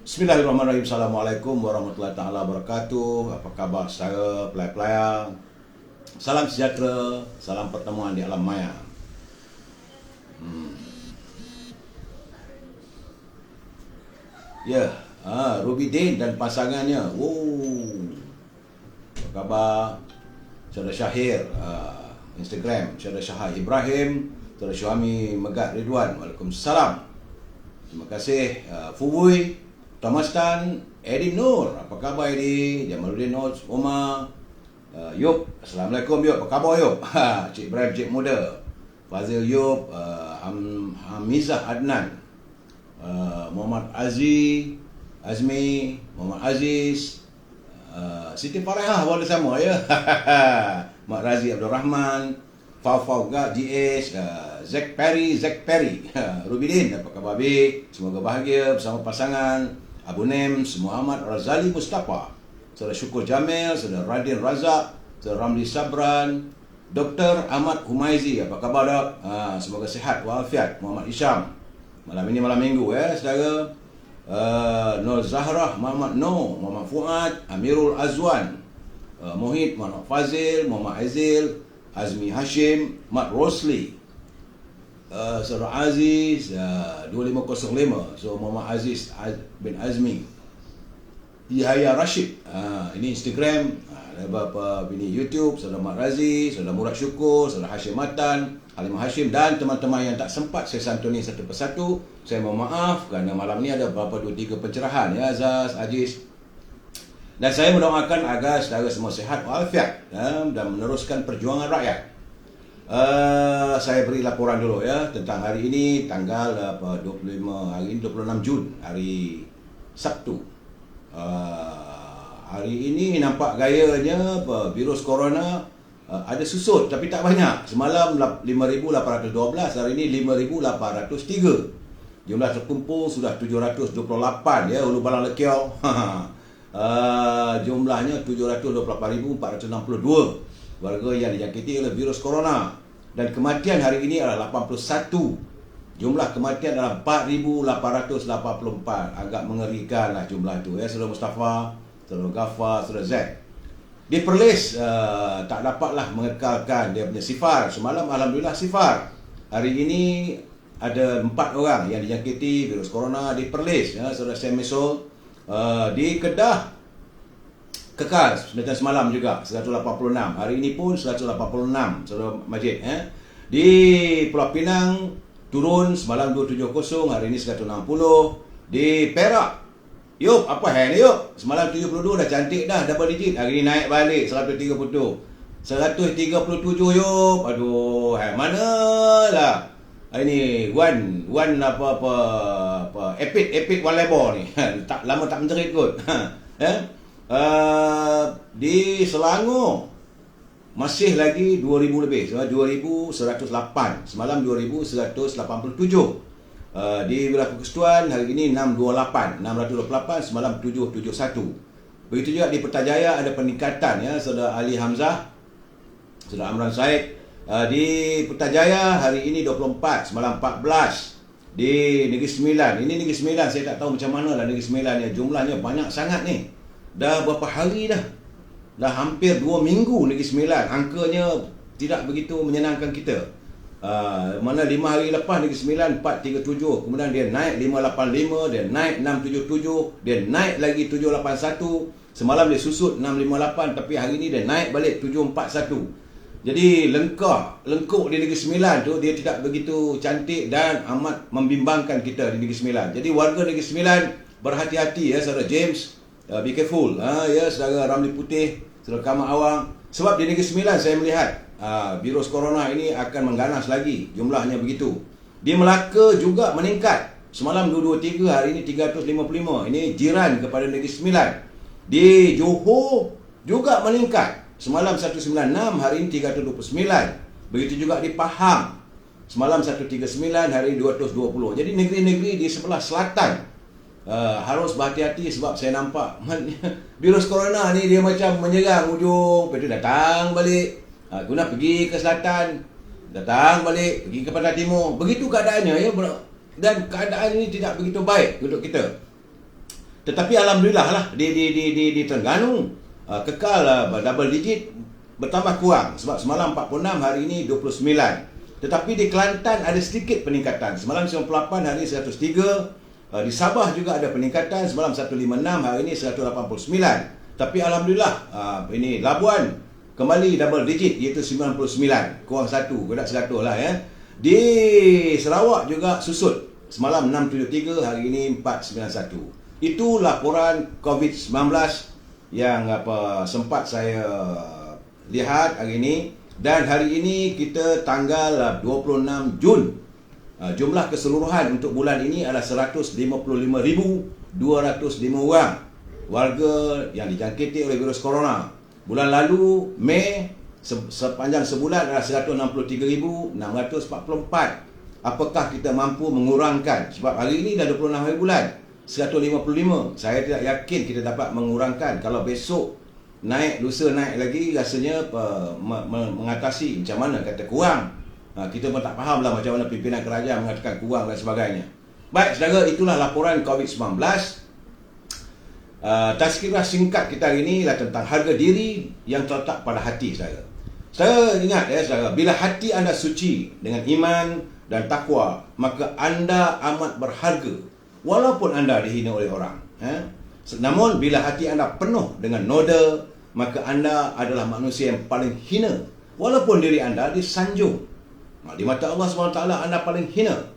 Bismillahirrahmanirrahim. Assalamualaikum warahmatullahi taala wabarakatuh. Apa khabar saudara pelayar-pelayar? Salam sejahtera, salam pertemuan di alam maya. Ya, Ruby Din dan pasangannya. Apa khabar? Saudara Syahir, Instagram, saudara Syahir Ibrahim, saudara Syuami Megat Ridwan. Waalaikumsalam. Terima kasih. Fubui, Tamastan, Edi Nur. Apa khabar Edi? Jamaluddin Nur, Omar, Yop. Assalamualaikum Yop. Apa khabar Yop? Cik Ibrahim, Cik Muda. Fazil Yop, Hamizah Adnan, Muhammad Azmi, Muhammad Aziz, Siti Farahah boleh sama ya. Mak Razi Abdul Rahman, Fau GS, Zack Perry, Rubidin. Apa khabar Bi? Semoga bahagia bersama pasangan. Abu Nems, Muhammad Razali Mustafa, saudara Syukur Jamil, saudara Radin Razak, saudara Ramli Sabran, Dr. Ahmad Humaizi. Apa khabar Dok? Semoga sihat walafiat. Muhammad Isyam. Malam ini malam minggu saudara. Nur Zahrah, Muhammad Noh, Muhammad Fuad, Amirul Azwan, Mohit, Muhammad Fazil, Muhammad Aizil, Azmi Hashim, Mat Rosli, Saudara Aziz, 2505, so Muhammad Aziz bin Azmi, Yahya Rashid. Ini Instagram, ada beberapa bini YouTube, Saudara Mat Razi, Saudara Murad Syukur, Saudara Hashim Matan, Halimah Hashim, dan teman-teman yang tak sempat saya santuni satu persatu. Saya mohon maaf kerana malam ni ada beberapa 2-3 pencerahan Azaz, Aziz. Dan saya mendoakan agar saudara semua sihat walafiat dan meneruskan perjuangan rakyat. Saya beri laporan dulu tentang hari ini, tanggal 25, hari ini 26 Jun, hari Sabtu. Hari ini nampak gayanya virus corona ada susut tapi tak banyak. Semalam 5,812, hari ini 5,803. Jumlah terkumpul sudah 728 Ulu Balang Lekiau. Jumlahnya 728,462 warga yang dijangkiti oleh virus corona, dan kematian hari ini adalah 81. Jumlah kematian adalah 4,884. Agak mengerikanlah jumlah itu Saudara Mustafa, Saudara Ghaffar, Saudara Zack. Di Perlis tak dapatlah mengekalkan dia punya sifar. Semalam alhamdulillah sifar. Hari ini ada 4 orang yang dijangkiti virus corona di Perlis Saudara Semisol. Di Kedah kekal macam semalam juga 186. Hari ini pun 186 Saudara Majid. Di Pulau Pinang turun semalam 270, hari ini 160. Di Perak, Yop, apa ni Yop? Semalam 72 dah cantik dah, double digit. Hari ini naik balik 137 Yop. Aduh, manalah ini Wan apa Epic Wan Lebor ni. Tak lama tak menjerit kot. Di Selangor masih lagi 2,000 lebih, 2,108. Semalam 2,187. Di wilayah Persekutuan hari ini 628, semalam 771. Begitu juga di Putrajaya ada peningkatan Saudara Ali Hamzah, Saudara Amran Said. Di Putrajaya hari ini 24, semalam 14. Di Negeri Sembilan, ini Negeri Sembilan saya tak tahu macam mana lah Negeri Sembilan ya, jumlahnya banyak sangat ni. Dah berapa hari dah? Dah hampir 2 minggu Negeri Sembilan. Angkanya tidak begitu menyenangkan kita. Mana 5 hari lepas Negeri Sembilan 437, kemudian dia naik 585, dia naik 677, dia naik lagi 781. Semalam dia susut 658, tapi hari ini dia naik balik 741. Jadi lengkuk di Negeri Sembilan tu dia tidak begitu cantik dan amat membimbangkan kita di Negeri Sembilan. Jadi warga Negeri Sembilan berhati-hati Saudara James, be careful Saudara Ramli Putih, Saudara Kamal Awang. Sebab di Negeri Sembilan saya melihat virus corona ini akan mengganas lagi, jumlahnya begitu. Di Melaka juga meningkat. Semalam 223, hari ini 355. Ini jiran kepada Negeri Sembilan. Di Johor juga meningkat. Semalam 196, hari ini 329. Begitu juga di Pahang. Semalam 139, hari ini 220. Jadi negeri-negeri di sebelah selatan harus berhati-hati sebab saya nampak virus corona ni dia macam menyerang ujung, lepas tu datang balik. Guna pergi ke selatan, datang balik, pergi ke pantai timur. Begitu keadaannya dan keadaan ini tidak begitu baik untuk kita. Tetapi alhamdulillah lah di Terengganu kekal double digit, bertambah kurang. Sebab semalam 46, hari ini 29. Tetapi di Kelantan ada sedikit peningkatan. Semalam 98, hari ini 103. Di Sabah juga ada peningkatan. Semalam 156, hari ini 189. Tapi alhamdulillah ini Labuan kembali double digit, iaitu 99, kurang 1, kedak 100 lah ya. Di Sarawak juga susut. Semalam 673, hari ini 491. Itu laporan COVID-19 yang sempat saya lihat hari ini. Dan hari ini kita tanggal 26 Jun. Jumlah keseluruhan untuk bulan ini adalah 155,205 orang warga yang dijangkiti oleh virus corona. Bulan lalu, Mei, sepanjang sebulan adalah 163,644. Apakah kita mampu mengurangkan? Sebab hari ini dah 26 hari bulan, 155. Saya tidak yakin kita dapat mengurangkan. Kalau besok naik, lusa naik lagi, rasanya mengatasi macam mana kata kurang. Kita pun tak faham lah macam mana pimpinan kerajaan mengatakan kurang dan sebagainya. Baik, saudara, itulah laporan COVID-19. Tazkirah singkat kita hari ini adalah tentang harga diri yang terletak pada hati saudara. Saudara ingat ya saudara, bila hati anda suci dengan iman dan takwa, maka anda amat berharga walaupun anda dihina oleh orang. Namun bila hati anda penuh dengan noda, maka anda adalah manusia yang paling hina walaupun diri anda disanjung. Di mata Allah SWT anda paling hina.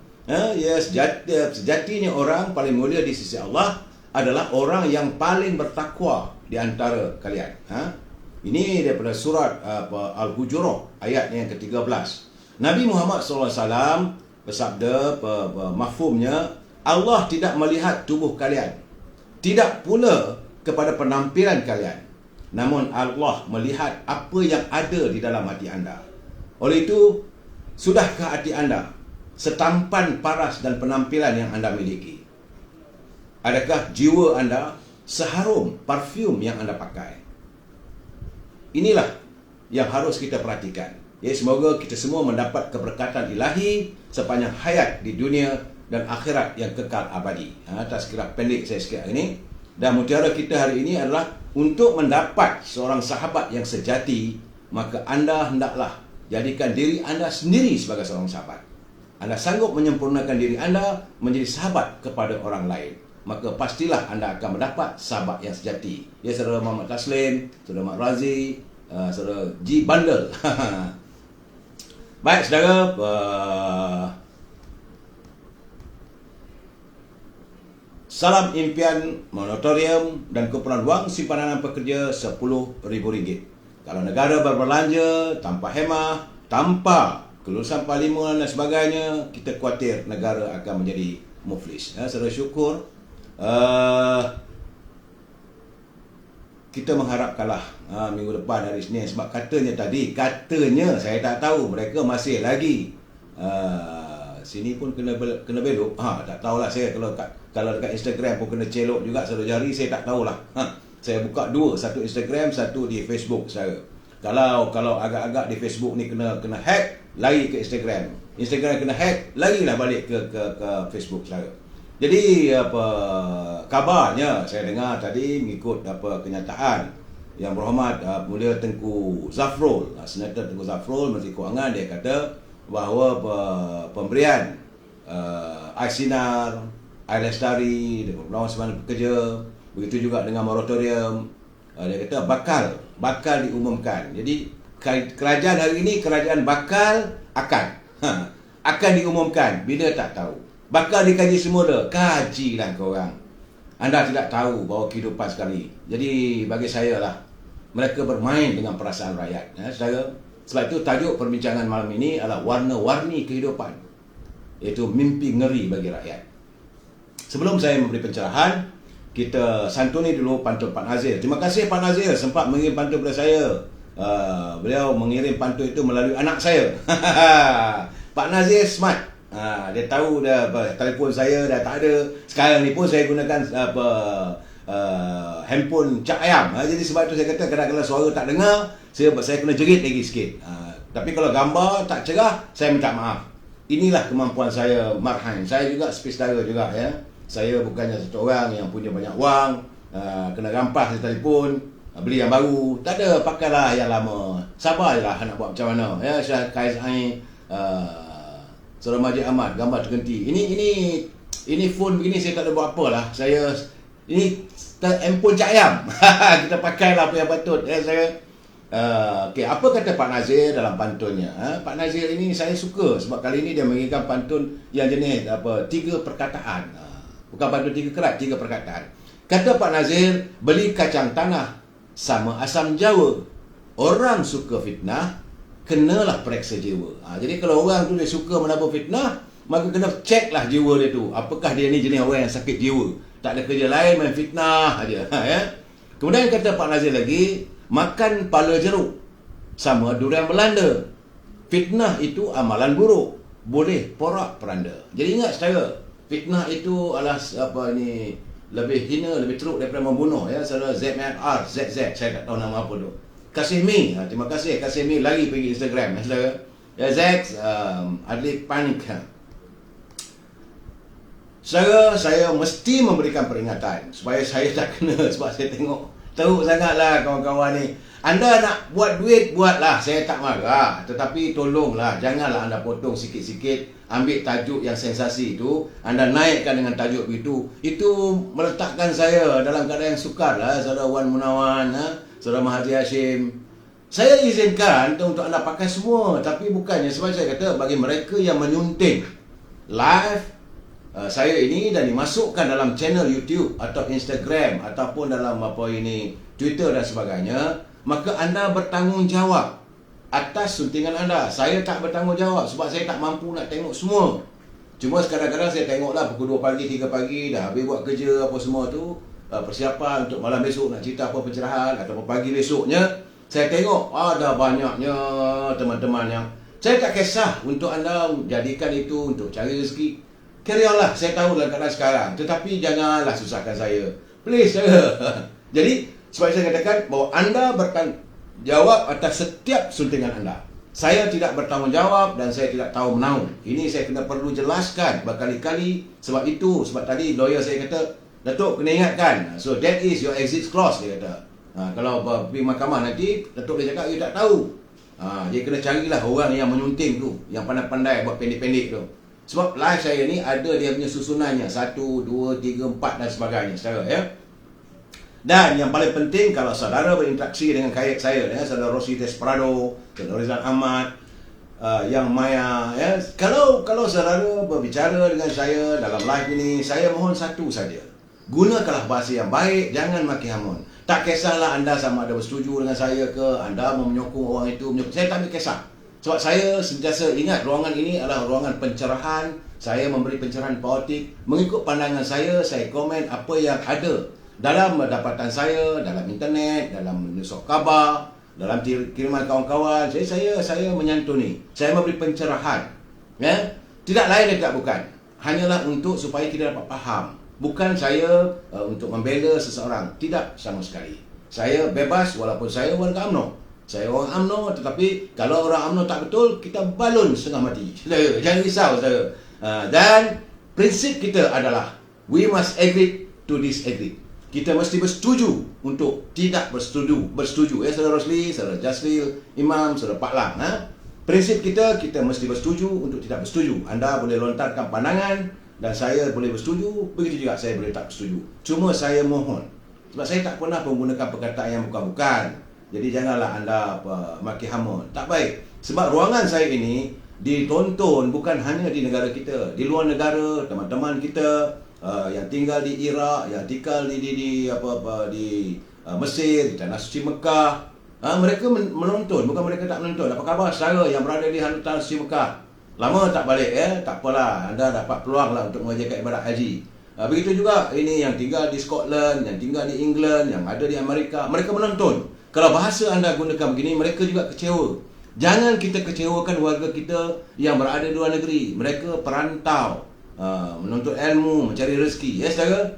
Sejatinya orang paling mulia di sisi Allah adalah orang yang paling bertakwa di antara kalian. Ini daripada surat Al-Hujurat ayat yang ke-13. Nabi Muhammad SAW bersabda, mafhumnya, Allah tidak melihat tubuh kalian, tidak pula kepada penampilan kalian, namun Allah melihat apa yang ada di dalam hati anda. Oleh itu, sudahkah hati anda setampan paras dan penampilan yang anda miliki? Adakah jiwa anda seharum parfum yang anda pakai? Inilah yang harus kita perhatikan. Ya, semoga kita semua mendapat keberkatan ilahi sepanjang hayat di dunia dan akhirat yang kekal abadi. Tazkirah pendek saya sikit hari ini. Dan mutiara kita hari ini adalah untuk mendapat seorang sahabat yang sejati, maka anda hendaklah jadikan diri anda sendiri sebagai seorang sahabat. Anda sanggup menyempurnakan diri anda menjadi sahabat kepada orang lain, maka pastilah anda akan mendapat sahabat yang sejati. Ya, saudara Muhammad Taslim, saudara Mak Razi, saudara G Bandel. Baik, saudara, salam impian moratorium dan kumpulan wang simpanan pekerja RM10,000. Kalau negara berbelanja tanpa hemah, tanpa kelulusan parlimen dan sebagainya, kita khawatir negara akan menjadi muflis. Saudara syukur, kita mengharapkanlah minggu depan hari Isnin, sebab katanya saya tak tahu, mereka masih lagi sini pun kena belok. Tak tahulah saya, kalau dekat Instagram pun kena celok juga saudara jari, saya tak tahulah. Saya buka dua, satu Instagram, satu di Facebook saya. Kalau agak-agak di Facebook ni kena hack, lari ke Instagram. Instagram kena hack, larilah balik ke Facebook saya. Jadi kabarnya saya dengar tadi mengikut kenyataan Yang Berhormat Mulia Tengku Zafrul, Senator Tengku Zafrul, Menteri Kewangan, dia kata bahawa pemberian air sinar, air lestari, lawan semana pekerja, begitu juga dengan moratorium, dia kata bakal diumumkan. Jadi kerajaan hari ini, kerajaan bakal akan diumumkan. Bila tak tahu. Bakal dikaji semula. Kajilah korang. Anda tidak tahu bahawa kehidupan sekali. Jadi bagi saya lah, mereka bermain dengan perasaan rakyat. Sebab itu tajuk perbincangan malam ini adalah warna-warni kehidupan, iaitu mimpi ngeri bagi rakyat. Sebelum saya memberi pencerahan, kita santuni dulu pantun Pak Nazir. Terima kasih Pak Nazir sempat mengirim pantun kepada saya. Beliau mengirim pantun itu melalui anak saya. Pak Nazir smart. Dia tahu dah telefon saya dah tak ada. Sekarang ni pun saya gunakan handphone cap ayam. Jadi sebab itu saya kata kadang-kadang suara tak dengar, saya kena jerit lagi sikit. Tapi kalau gambar tak cerah, saya minta maaf. Inilah kemampuan saya, Marhain. Saya juga space dara juga ya. Saya bukannya satu orang yang punya banyak wang, kena rampas di telefon, beli yang baru. Tak ada, pakailah yang lama. Sabarlah nak buat macam mana. Ya, Syah Kaisai, Saudara Majid Ahmad, gambar terganti. Ini phone begini saya tak ada buat apa lah. Saya ini handphone Cak Ayam. Kita pakailah apa yang patut. Ya, saya okey, apa kata Pak Nazir dalam pantunnya? Pak Nazir ini saya suka sebab kali ini dia mengirimkan pantun yang jenis 3 perkataan. Bukan pantun 3 kerat, 3 perkataan. Kata Pak Nazir, beli kacang tanah sama asam Jawa. Orang suka fitnah, kenalah periksa jiwa. Jadi kalau orang tu dia suka menabur fitnah, maka kena ceklah jiwa dia tu. Apakah dia ni jenis orang yang sakit jiwa? Tak ada kerja lain, main fitnah aja. Ya? Kemudian kata Pak Nazir lagi, makan pala jeruk sama durian Belanda. Fitnah itu amalan buruk, boleh porak peranda. Jadi ingat saudara, fitnah itu adalah lebih hina, lebih teruk daripada membunuh. Ya, saudara ZMR, ZZ, saya tak tahu nama apa tu. Kasih Mi, terima kasih Kasih Mi, lagi pergi Instagram, ya saudara. Ya, Zax, Adli Panik. Saya mesti memberikan peringatan supaya saya tak kena, sebab saya tengok teruk sangatlah kawan-kawan ni. Anda nak buat duit, buatlah. Saya tak marah. Tetapi tolonglah, janganlah anda potong sikit-sikit. Ambil tajuk yang sensasi itu, anda naikkan dengan tajuk itu. Itu meletakkan saya dalam keadaan yang sukar lah. Saudara Wan Munawan, Saudara Mahathir Hashim. Saya izinkan untuk anda pakai semua. Tapi bukannya, sebab saya kata bagi mereka yang menyunting live saya ini dan dimasukkan dalam channel YouTube atau Instagram ataupun dalam Twitter dan sebagainya, maka anda bertanggungjawab atas suntingan anda. Saya tak bertanggungjawab sebab saya tak mampu nak tengok semua. Cuma kadang-kadang saya tengoklah pukul 2 pagi, 3 pagi dah habis buat kerja apa semua tu, persiapan untuk malam besok nak cerita apa pencerahan atau pagi besoknya. Saya tengok ada banyaknya teman-teman yang saya tak kisah untuk anda jadikan itu untuk cari rezeki. Carry on lah, saya tahu dalam keadaan sekarang. Tetapi janganlah susahkan saya. Please, saya. Jadi, sebab saya katakan bahawa anda bertanggungjawab atas setiap suntingan anda. Saya tidak bertanggungjawab dan saya tidak tahu menau. Ini saya kena perlu jelaskan berkali-kali. Sebab tadi lawyer saya kata, Datuk kena ingatkan. So, that is your exit clause, dia kata. Kalau pergi mahkamah nanti, Datuk dia cakap, you tak tahu. Dia kena carilah orang yang menyunting tu, yang pandai-pandai buat pendek-pendek tu. Sebab live saya ni ada dia punya susunannya 1, 2, 3, 4 dan sebagainya, saudara, ya. Dan yang paling penting, kalau saudara berinteraksi dengan kayak saya, ya, saudara Rossi Desperado, saudara Rizal Ahmad, yang Maya, ya. Kalau saudara berbicara dengan saya dalam live ini, saya mohon satu saja. Gunakanlah bahasa yang baik, jangan maki hamun. Tak kisahlah anda sama ada bersetuju dengan saya ke, anda menyokong orang itu, saya tak ambil kisah. Sebab saya sentiasa ingat ruangan ini adalah ruangan pencerahan. Saya memberi pencerahan politik. Mengikut pandangan saya komen apa yang ada dalam dapatan saya, dalam internet, dalam newsok khabar, dalam kiriman kawan-kawan. Saya menyantuni. Saya memberi pencerahan. Ya? Tidak lain dan tidak bukan. Hanyalah untuk supaya kita dapat faham. Bukan saya untuk membela seseorang. Tidak sama sekali. Saya bebas walaupun saya warga UMNO. Saya orang UMNO, tetapi kalau orang UMNO tak betul, kita balun setengah mati. Jangan risau, saudara. Dan prinsip kita adalah we must agree to disagree. Kita mesti bersetuju untuk tidak bersetuju. Ya, saudara Rosli, saudara Jasril, Imam, saudara Pak Lang. Prinsip kita mesti bersetuju untuk tidak bersetuju. Anda boleh lontarkan pandangan dan saya boleh bersetuju, begitu juga saya boleh tak bersetuju. Cuma saya mohon, sebab saya tak pernah menggunakan perkataan yang bukan-bukan. Jadi janganlah anda maki hamun. Tak baik. Sebab ruangan saya ini ditonton bukan hanya di negara kita, di luar negara, teman-teman kita yang tinggal di Iraq, yang tinggal di Mesir, di Tanah Suci Mekah. Mereka menonton, bukan mereka tak menonton. Apa khabar saudara yang berada di Tanah Suci Mekah? Lama tak balik, ya? Tak apalah, anda dapat peluang lah untuk mengerjakan ibadat haji. Begitu juga ini yang tinggal di Scotland, yang tinggal di England, yang ada di Amerika. Mereka menonton. Kalau bahasa anda gunakan begini, mereka juga kecewa. Jangan kita kecewakan warga kita yang berada di luar negeri. Mereka perantau, menuntut ilmu, mencari rezeki. Ya, saudara?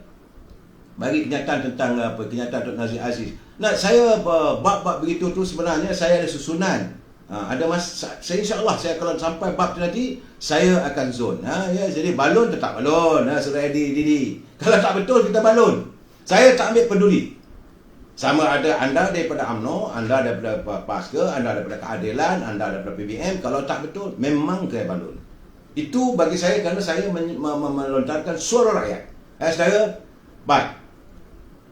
Bagi kenyataan tentang kenyataan Dr. Nazir Aziz. Nah, saya bab-bab begitu tu sebenarnya saya ada susunan. Ada saya insya-Allah saya kalau sampai bab tu nanti saya akan zone. Ya, jadi balon tetap balon. Saudara Didi. Kalau tak betul kita balon. Saya tak ambil peduli. Sama ada anda daripada UMNO, anda daripada PASKA, anda daripada Keadilan, anda daripada PBM, kalau tak betul memang kena balon. Itu bagi saya kerana saya melontarkan suara rakyat. Saudara, baik.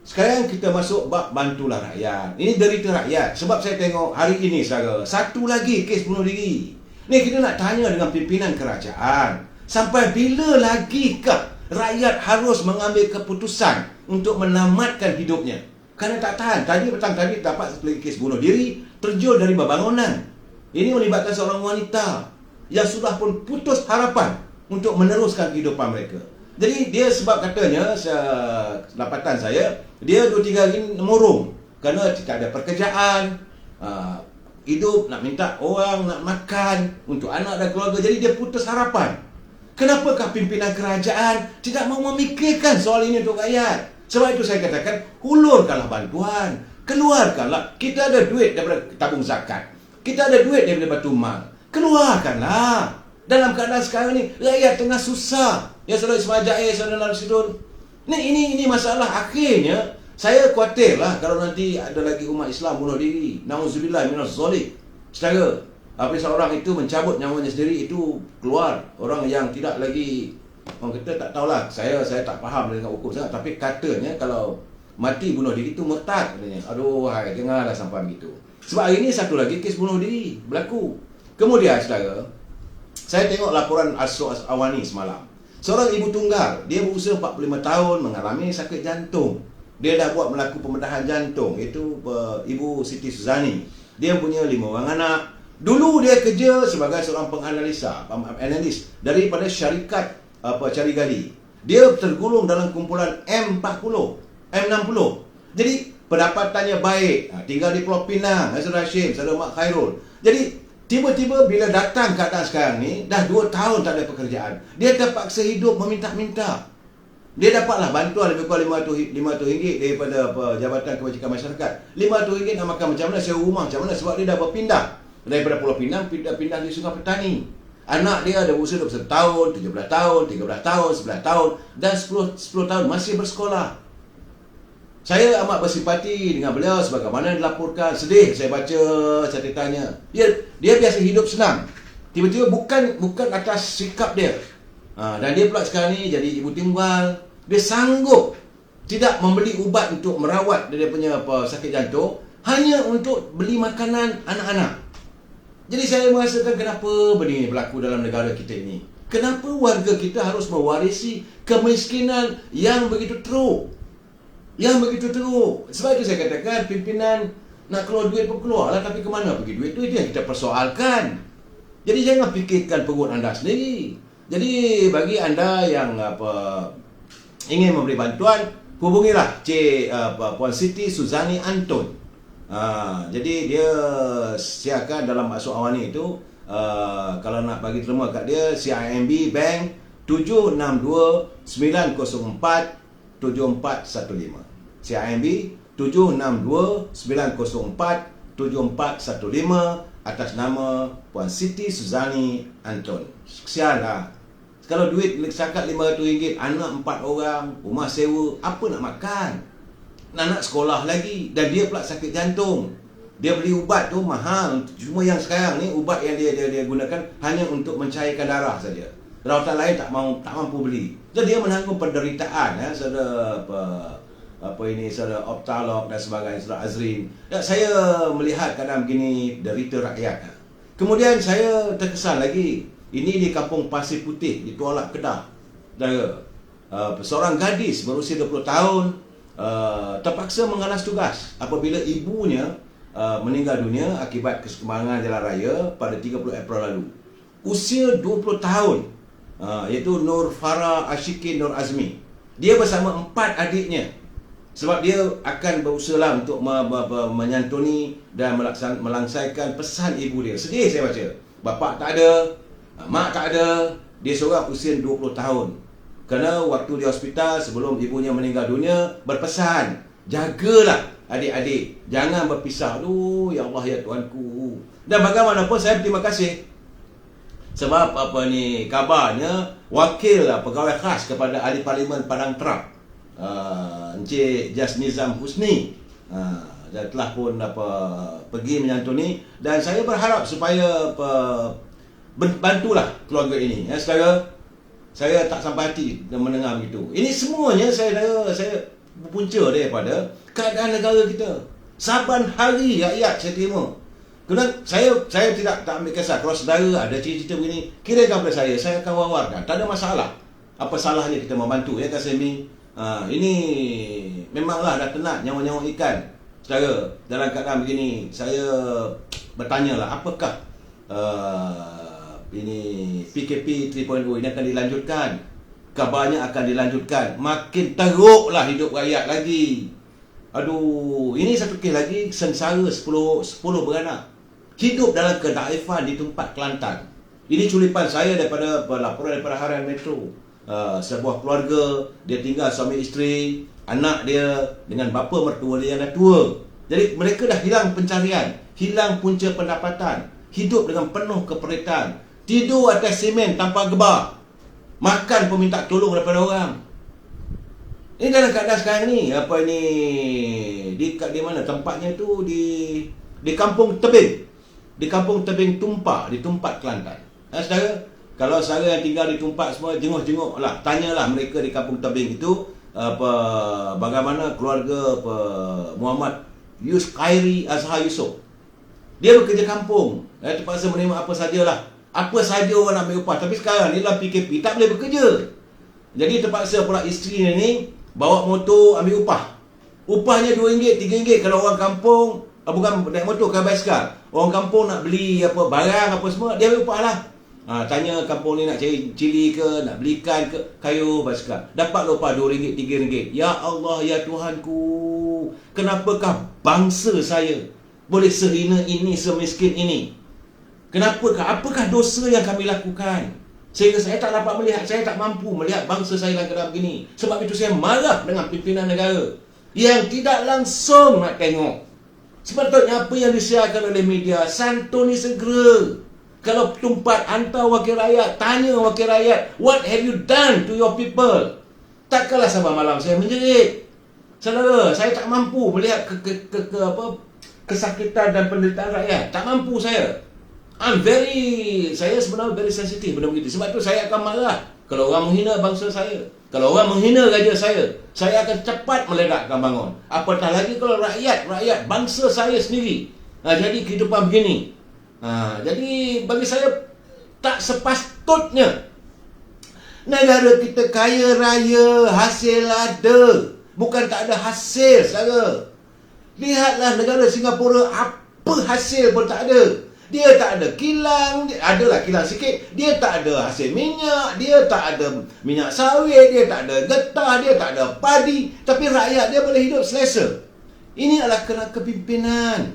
Sekarang kita masuk bab bantulah rakyat. Ini derita rakyat. Sebab saya tengok hari ini, saudara, satu lagi kes bunuh diri. Ni kita nak tanya dengan pimpinan kerajaan. Sampai bila lagikah rakyat harus mengambil keputusan untuk menamatkan hidupnya? Kerana tak tahan. Petang tadi dapat satu lagi kes bunuh diri, terjun dari bangunan. Ini melibatkan seorang wanita yang sudah pun putus harapan untuk meneruskan kehidupan mereka. Jadi dia sebab katanya, dapatan saya, dia 2-3 hari murung kerana tidak ada pekerjaan, hidup nak minta orang nak makan untuk anak dan keluarga. Jadi dia putus harapan. Kenapakah pimpinan kerajaan tidak mahu memikirkan soal ini untuk rakyat? Sebab itu saya katakan, hulurkanlah bantuan, keluarkanlah. Kita ada duit daripada tabung zakat, kita ada duit daripada batu mal, keluarkanlah. Dalam keadaan sekarang ni rakyat tengah susah. Ya, saudara Ismail Jair, saudara Narsidun, ini masalah. Akhirnya saya khawatirlah kalau nanti ada lagi umat Islam bunuh diri. Nauzubillah minaz zalik. Saudara, apabila seorang itu mencabut nyawanya sendiri, itu keluar orang yang tidak lagi, orang kita tak tahulah, saya tak faham dengan hukum sangat, tapi katanya kalau mati bunuh diri itu murtad katanya. Aduh, janganlah sampai begitu. Sebab hari ini satu lagi kes bunuh diri berlaku. Kemudian saudara, saya tengok laporan Asro Awani semalam. Seorang ibu tunggal, dia berusia 45 tahun, mengalami sakit jantung. Dia dah buat melakukan pembedahan jantung, iaitu Ibu Siti Suzani. Dia punya 5 orang anak. Dulu dia kerja sebagai seorang analis daripada syarikat cari gali. Dia tergolong dalam kumpulan M40, M60. Jadi pendapatannya baik, tinggal di Pulau Pinang, Saudara Hashim, Saudara Mak Khairul. Jadi tiba-tiba bila datang keadaan sekarang ni, dah 2 tahun tak ada pekerjaan, dia terpaksa hidup meminta-minta. Dia dapatlah bantuan lebih kurang RM500 daripada Jabatan Kebajikan Masyarakat. RM500 nak makan macam mana, sewa rumah macam mana, sebab dia dah berpindah daripada Pulau Pinang, pindah di Sungai Petani. Anak dia ada usia 21 tahun, 17 tahun, 13 tahun, 11 tahun dan 10 tahun masih bersekolah. Saya amat bersimpati dengan beliau sebagaimana dilaporkan. Sedih saya baca catatannya. Dia biasa hidup senang. Tiba-tiba bukan atas sikap dia. Dan dia pula sekarang ni jadi ibu tunggal. Dia sanggup tidak membeli ubat untuk merawat dia punya sakit jantung, hanya untuk beli makanan anak-anak. Jadi saya merasakan kenapa benda ini berlaku dalam negara kita ini. Kenapa warga kita harus mewarisi kemiskinan yang begitu teruk. Sebab itu saya katakan pimpinan nak keluar duit pun keluarlah, tapi ke mana pergi duit tu, itu yang kita persoalkan. Jadi jangan fikirkan perut anda sendiri. Jadi bagi anda yang ingin memberi bantuan, hubungilah Puan Siti Suzani Anton. Jadi dia siarkan dalam Asro Awani itu, kalau nak bagi terima kat dia, CIMB Bank 762-904-7415. CIMB 762-904-7415 atas nama Puan Siti Suzani Anton. Kesianlah. Kalau duit setakat RM500, anak 4 orang, rumah sewa, apa nak makan? Anak sekolah lagi, dan dia pula sakit jantung. Dia beli ubat tu mahal. Cuma yang sekarang ni ubat yang dia gunakan hanya untuk mencairkan darah saja. Rawatan lain tak mampu beli. Jadi dia menanggung penderitaan, saudara saudara Optalog dan sebagainya, saudara Azrin. Dan saya melihat keadaan begini, derita rakyat. Kemudian saya terkesan lagi. Ini di Kampung Pasir Putih, di Tualak, Kedah. Seorang gadis berusia 20 tahun terpaksa mengalas tugas apabila ibunya meninggal dunia akibat keseimbangan jalan raya pada 30 April lalu. Usia 20 tahun, iaitu Nur Farah Ashikin Nur Azmi. Dia bersama 4 adiknya. Sebab dia akan berusaha untuk menyantuni dan melangsaikan pesan ibu dia. Sedih saya baca. Bapa tak ada, mak tak ada. Dia seorang usia 20 tahun. Kerana waktu di hospital sebelum ibunya meninggal dunia berpesan, jagalah adik-adik, jangan berpisah. Aduh, ya Allah, ya Tuhanku. Dan bagaimanapun saya berterima kasih. Sebab kabarnya wakil pegawai khas kepada ahli parlimen Padang Terap, Encik Jasnizam Husni, dan telah pun pergi menyantuni, dan saya berharap supaya bantulah keluarga ini. Saya tak sampai hati mendengar begitu. Ini semuanya saya berpunca daripada keadaan negara kita. Saban hari rakyat saya terima. Kemudian saya tidak ambil kisah. Kalau saudara ada cerita begini, kirakan pada saya akan wawarkan. Tak ada masalah. Apa salahnya kita membantu, ya Kak Semi? Ini memanglah dah tenat nyawa-nyawa ikan. Saudara, dalam keadaan begini, saya bertanyalah, apakah ini PKP 3.0 ini akan dilanjutkan? Kabarnya akan dilanjutkan. Makin teruklah hidup rakyat lagi. Aduh, ini satu kes lagi, sengsara 10 beranak. Hidup dalam kedaifan di tempat Kelantan. Ini culipan saya daripada laporan daripada Harian Metro. Sebuah keluarga, dia tinggal suami isteri, anak dia dengan bapa mertua dia yang dah tua. Jadi mereka dah hilang pencarian, hilang punca pendapatan, hidup dengan penuh keperitan. Tidur atas semen tanpa gebar. Makan pun minta tolong daripada orang. Ini dalam keadaan sekarang ni. Di mana tempatnya tu? Di Kampung Tebing. Di Kampung Tebing Tumpak, di Tumpak Kelantan. Saudara, kalau saudara yang tinggal di Tumpak semua, jenguk-jenguk lah, tanyalah mereka di Kampung Tebing itu bagaimana keluarga Muhammad Khairi Azhar Yusof. Dia bekerja kampung, terpaksa menerima apa sajalah. Apa saja orang nak ambil upah. Tapi sekarang ni dalam PKP tak boleh bekerja. Jadi terpaksa pula isteri ni bawa motor ambil upah. Upahnya RM2, RM3. Kalau orang kampung, bukan naik motor, ke basikal. Orang kampung nak beli barang apa semua, dia ambil upah lah. Tanya kampung ni nak cari cili ke, nak beli ikan ke, kayu basikal. Dapat upah RM2, RM3. Ya Allah, ya Tuhanku, kenapakah bangsa saya boleh sehina ini, semiskin ini? Kenapakah? Apakah dosa yang kami lakukan? Sehingga saya tak dapat melihat, saya tak mampu melihat bangsa saya dalam keadaan begini. Sebab itu saya marah dengan pimpinan negara yang tidak langsung nak tengok. Sepatutnya apa yang disiarkan oleh media, santuni segera. Kalau tumpat hantar wakil rakyat, tanya wakil rakyat, what have you done to your people? Takkanlah sabar malam saya menjerit. Saudara, saya tak mampu melihat kesakitan dan penderitaan rakyat. Tak mampu saya. Saya sebenarnya very sensitif benda begitu. Sebab tu saya akan marah kalau orang menghina bangsa saya. Kalau orang menghina raja saya akan cepat meledakkan bangun. Apatah lagi kalau rakyat bangsa saya sendiri jadi kehidupan begini. Jadi bagi saya tak sepatutnya negara kita kaya raya, hasil ada. Bukan tak ada hasil, saudara. Lihatlah negara Singapura, apa hasil pun tak ada. Dia tak ada kilang, adalah kilang sikit. Dia tak ada hasil minyak, dia tak ada minyak sawit, dia tak ada getah, dia tak ada padi. Tapi rakyat dia boleh hidup selesa. Ini adalah kerana kepimpinan.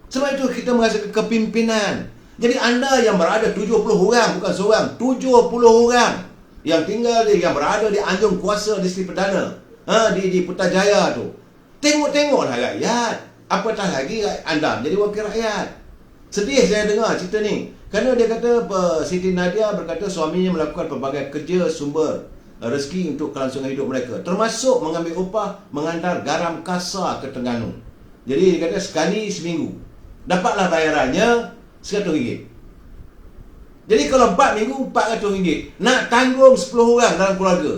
Sebab itu kita merasakan kepimpinan. Jadi anda yang berada 70 orang, bukan seorang, 70 orang yang tinggal yang berada di Anjung Kuasa Distrik Perdana, di Putrajaya tu. Tengok-tengoklah rakyat. Apatah lagi anda menjadi wakil rakyat. Sedih saya dengar cerita ni. Kerana dia kata Siti Nadia berkata suaminya melakukan pelbagai kerja sumber rezeki untuk kelangsungan hidup mereka, termasuk mengambil upah mengantar garam kasar ke Terengganu. Jadi dia kata sekali seminggu dapatlah bayarannya RM100. Jadi kalau 4 minggu RM400. Nak tanggung 10 orang dalam keluarga.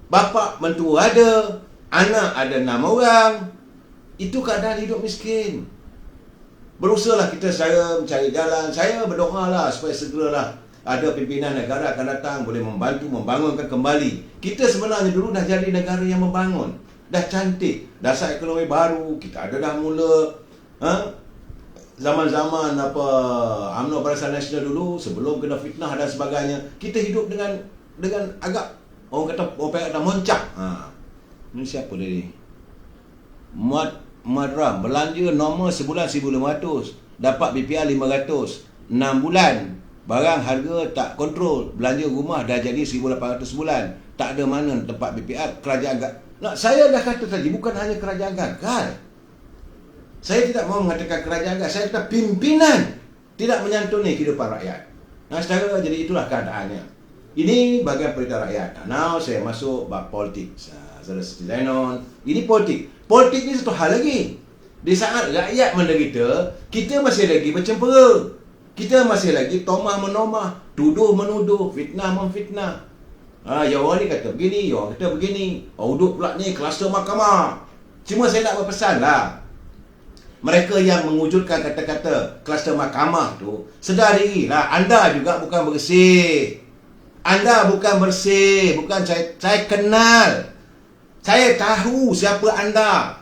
Bapa mentua ada, anak ada 6 orang. Itu keadaan hidup miskin. Berusahalah kita saya mencari jalan. Saya berdoalah supaya segeralah ada pimpinan negara akan datang, boleh membantu membangunkan kembali. Kita sebenarnya dulu dah jadi negara yang membangun. Dah cantik. Dasar ekonomi baru kita ada dah mula. Zaman-zaman UMNO Barisan Nasional dulu, sebelum kena fitnah dan sebagainya, kita hidup dengan agak orang kata moncak. Ini siapa dia ni? Madram belanja normal sebulan 1,500, dapat BPR 500, 6 bulan barang harga tak kontrol, belanja rumah dah jadi 1,800 sebulan, tak ada mana tempat BPR. Kerajaan saya dah kata tadi, bukan hanya kerajaan gagal, Saya tidak mau mengatakan kerajaan, saya kata pimpinan tidak menyantuni kehidupan rakyat. Nah, secara jadi itulah keadaannya. Ini bagian perintah rakyat. Now saya masuk bab politik. Saudara Siti Zainon, ini politik. Politik ni satu hal lagi. Di saat rakyat menderita, kita masih lagi bercempera. Kita masih lagi tomah menomah, tuduh menuduh, fitnah memfitnah. Ya orang ni kata begini, ya orang kata begini. Duduk pula ni kluster mahkamah. Cuma saya nak berpesan lah. Mereka yang mewujudkan kata-kata kluster mahkamah tu, sedarilah anda juga bukan bersih. Anda bukan bersih, bukan saya kenal. Saya tahu siapa anda.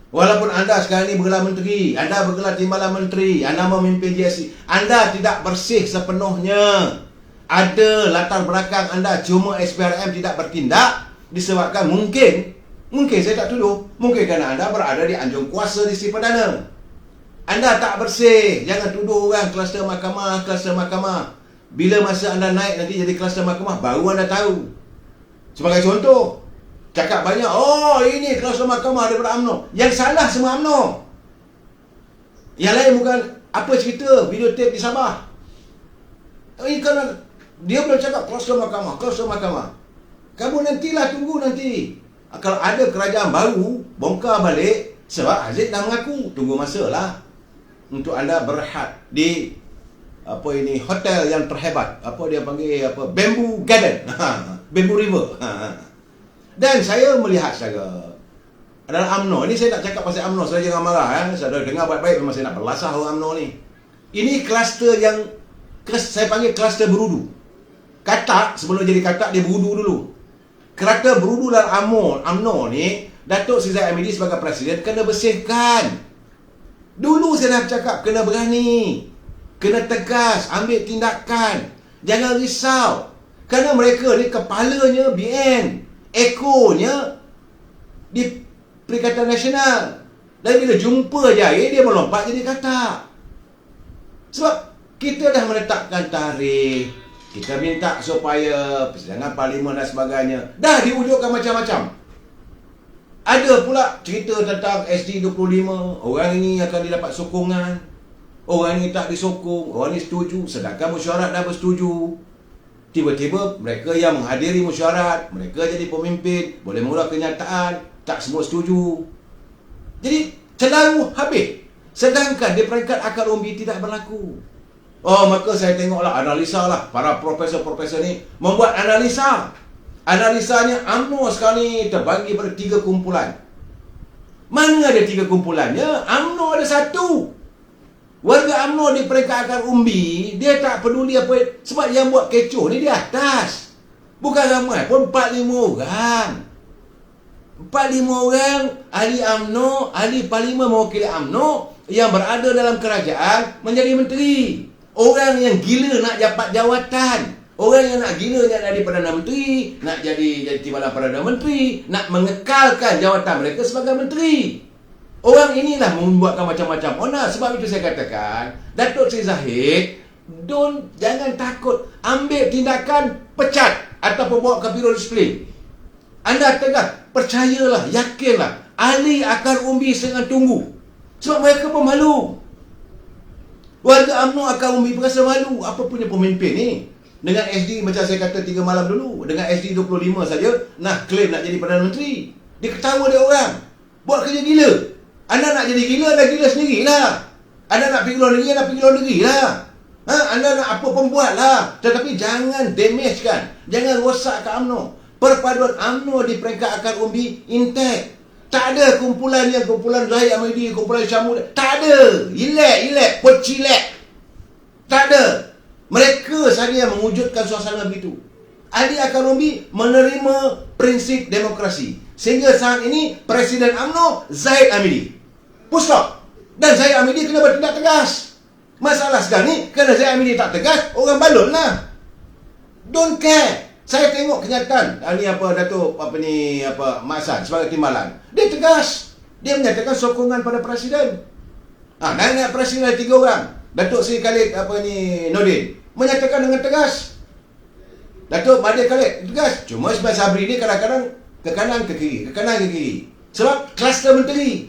Walaupun anda sekarang ni bergelar menteri, anda bergelar timbalan menteri, anda memimpin GSC, anda tidak bersih sepenuhnya. Ada latar belakang anda, cuma SPRM tidak bertindak disebabkan mungkin saya tak tuduh, mungkin kerana anda berada di anjung kuasa di si perdana. Anda tak bersih. Jangan tuduh orang kluster mahkamah, kluster mahkamah. Bila masa anda naik nanti jadi kluster mahkamah, baru anda tahu. Sebagai contoh, cakap banyak, ini kluster mahkamah daripada UMNO. Yang salah semua UMNO. Yang lain bukan apa cerita videotape di Sabah. Ini kerana dia belum cakap kluster mahkamah, kluster mahkamah. Kamu nantilah, tunggu nanti. Kalau ada kerajaan baru, bongkar balik. Sebab Aziz dah mengaku, tunggu masa lah untuk anda berehat di hotel yang terhebat. Dia panggil Bamboo Garden, Bamboo River. Dan saya melihat secara adalah UMNO. Ini saya nak cakap pasal UMNO, saya jangan marah. Saya dengar baik-baik, memang saya nak berlasah orang UMNO ni. Ini kluster yang saya panggil kluster berudu. Katak, sebelum jadi katak dia berudu dulu. Kerana berudu dalam UMNO ni, Datuk Seri Zahid Hamidi sebagai presiden kena bersihkan. Dulu saya dah cakap, kena berani, kena tegas, ambil tindakan. Jangan risau. Kerana mereka ni kepalanya BN, ekornya di Perikatan Nasional. Dan bila jumpa je, dia melompat jadi katak. Sebab kita dah menetapkan tarikh, kita minta supaya persidangan parlimen dan sebagainya dah diwujudkan macam-macam. Ada pula cerita tentang SD25, orang ini akan didapat sokongan, orang ini tak disokong, orang ini setuju, sedangkan mesyuarat dah bersetuju. Tiba-tiba mereka yang menghadiri mesyuarat, mereka jadi pemimpin, boleh mengeluarkan kenyataan, tak semua setuju. Jadi celaru habis. Sedangkan di peringkat akar umbi tidak berlaku. Maka saya tengoklah, analisa lah. Para profesor-profesor ni membuat analisa. Analisanya UMNO sekarang ni terbagi pada 3 kumpulan. Mana ada 3 kumpulannya? UMNO ada 1. Warga UMNO di peringkat akar umbi, dia tak peduli apa. Sebab yang buat kecoh ni di atas. Bukan ramai pun 4-5 orang. 4-5 orang ahli UMNO, ahli parlimen mewakili UMNO yang berada dalam kerajaan menjadi menteri. Orang yang gila nak dapat jawatan. Orang yang nak gila nak jadi Perdana Menteri, nak jadi timbalan Perdana Menteri, nak mengekalkan jawatan mereka sebagai menteri. Orang inilah membuatkan macam-macam. Sebab itu saya katakan, Datuk Seri Zahid, jangan takut. Ambil tindakan pecat ataupun bawa ke biro disiplin. Anda tegas, percayalah, yakinlah. Ahli akar umbi sedang tunggu. Sebab mereka pun malu. Warga UMNO akan berasa malu. Apa punya pemimpin ni? Dengan SD macam saya kata 3 malam dulu, dengan SD 25 saja nak claim nak jadi Perdana Menteri. Dia ketawa dia orang. Buat kerja gila. Anda nak jadi gila, dah gila sendirilah. Anda nak pergi luar negeri, anda pergi luar negeri lah. Anda nak apa pun buatlah. Tetapi jangan damagekan, jangan rosakkan UMNO. Perpaduan UMNO di peringkat akar umbi intact. Tak ada kumpulan Zahid Hamidi, kumpulan Syamul. Tak ada. Ilek, pecilek. Tak ada. Mereka sahaja yang mewujudkan suasana begitu. Ahli akar umbi menerima prinsip demokrasi. Sehingga saat ini Presiden UMNO Zahid Hamidi. Full stop. Dan Zahid Hamidi kena bertindak tegas. Masalah sekarang ni, kerana Zahid Hamidi tak tegas, orang balon lah. Don't care. Saya tengok kenyataan Datuk Mak Hassan sebagai timbalan. Dia tegas. Dia menyatakan sokongan pada presiden. Dan presiden ada 3 orang. Datuk Seri Khalid Nordin menyatakan dengan tegas. Datuk Mahathir Khalid tegas. Cuma Ismail Sabri ni kadang-kadang ke kanan ke kiri, ke kanan ke kiri. Sebab kluster menteri.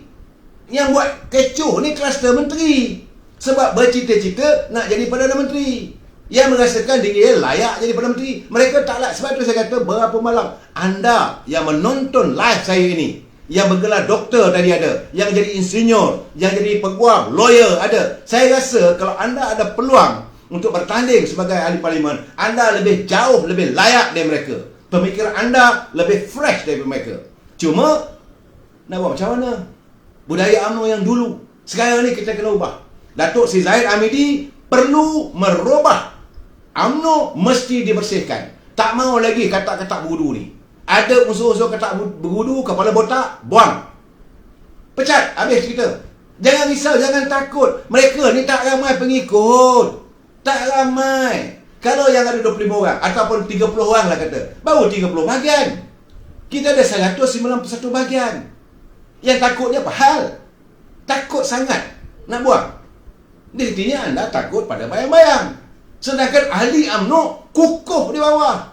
Yang buat kecoh ni kluster menteri. Sebab bercita-cita nak jadi Perdana Menteri. Yang merasakan diri layak jadi Perdana Menteri. Mereka tak layak. Sebab itu saya kata berapa malam anda yang menonton live saya ini, yang bergelar doktor tadi ada, yang jadi insinyur, yang jadi peguam, lawyer ada. Saya rasa kalau anda ada peluang untuk bertanding sebagai ahli parlimen, anda lebih jauh, lebih layak dari mereka. Pemikiran anda lebih fresh dari mereka. Cuma nak buat macam mana? Budaya UMNO yang dulu, sekarang ni kita kena ubah. Datuk Seri Zahid Hamidi perlu merubah. UMNO mesti dibersihkan. Tak mau lagi katak-katak berudu ni. Ada unsur-unsur katak berudu, kepala botak, buang. Pecat, habis cerita. Jangan risau, jangan takut. Mereka ni tak ramai pengikut. Tak ramai. Kalau yang ada 25 orang ataupun 30 orang lah kata, baru 30 bahagian. Kita ada 191 bahagian. Yang takutnya apa hal? Takut sangat nak buang. Artinya anda takut pada bayang-bayang. Sedangkan ahli UMNO kukuh di bawah.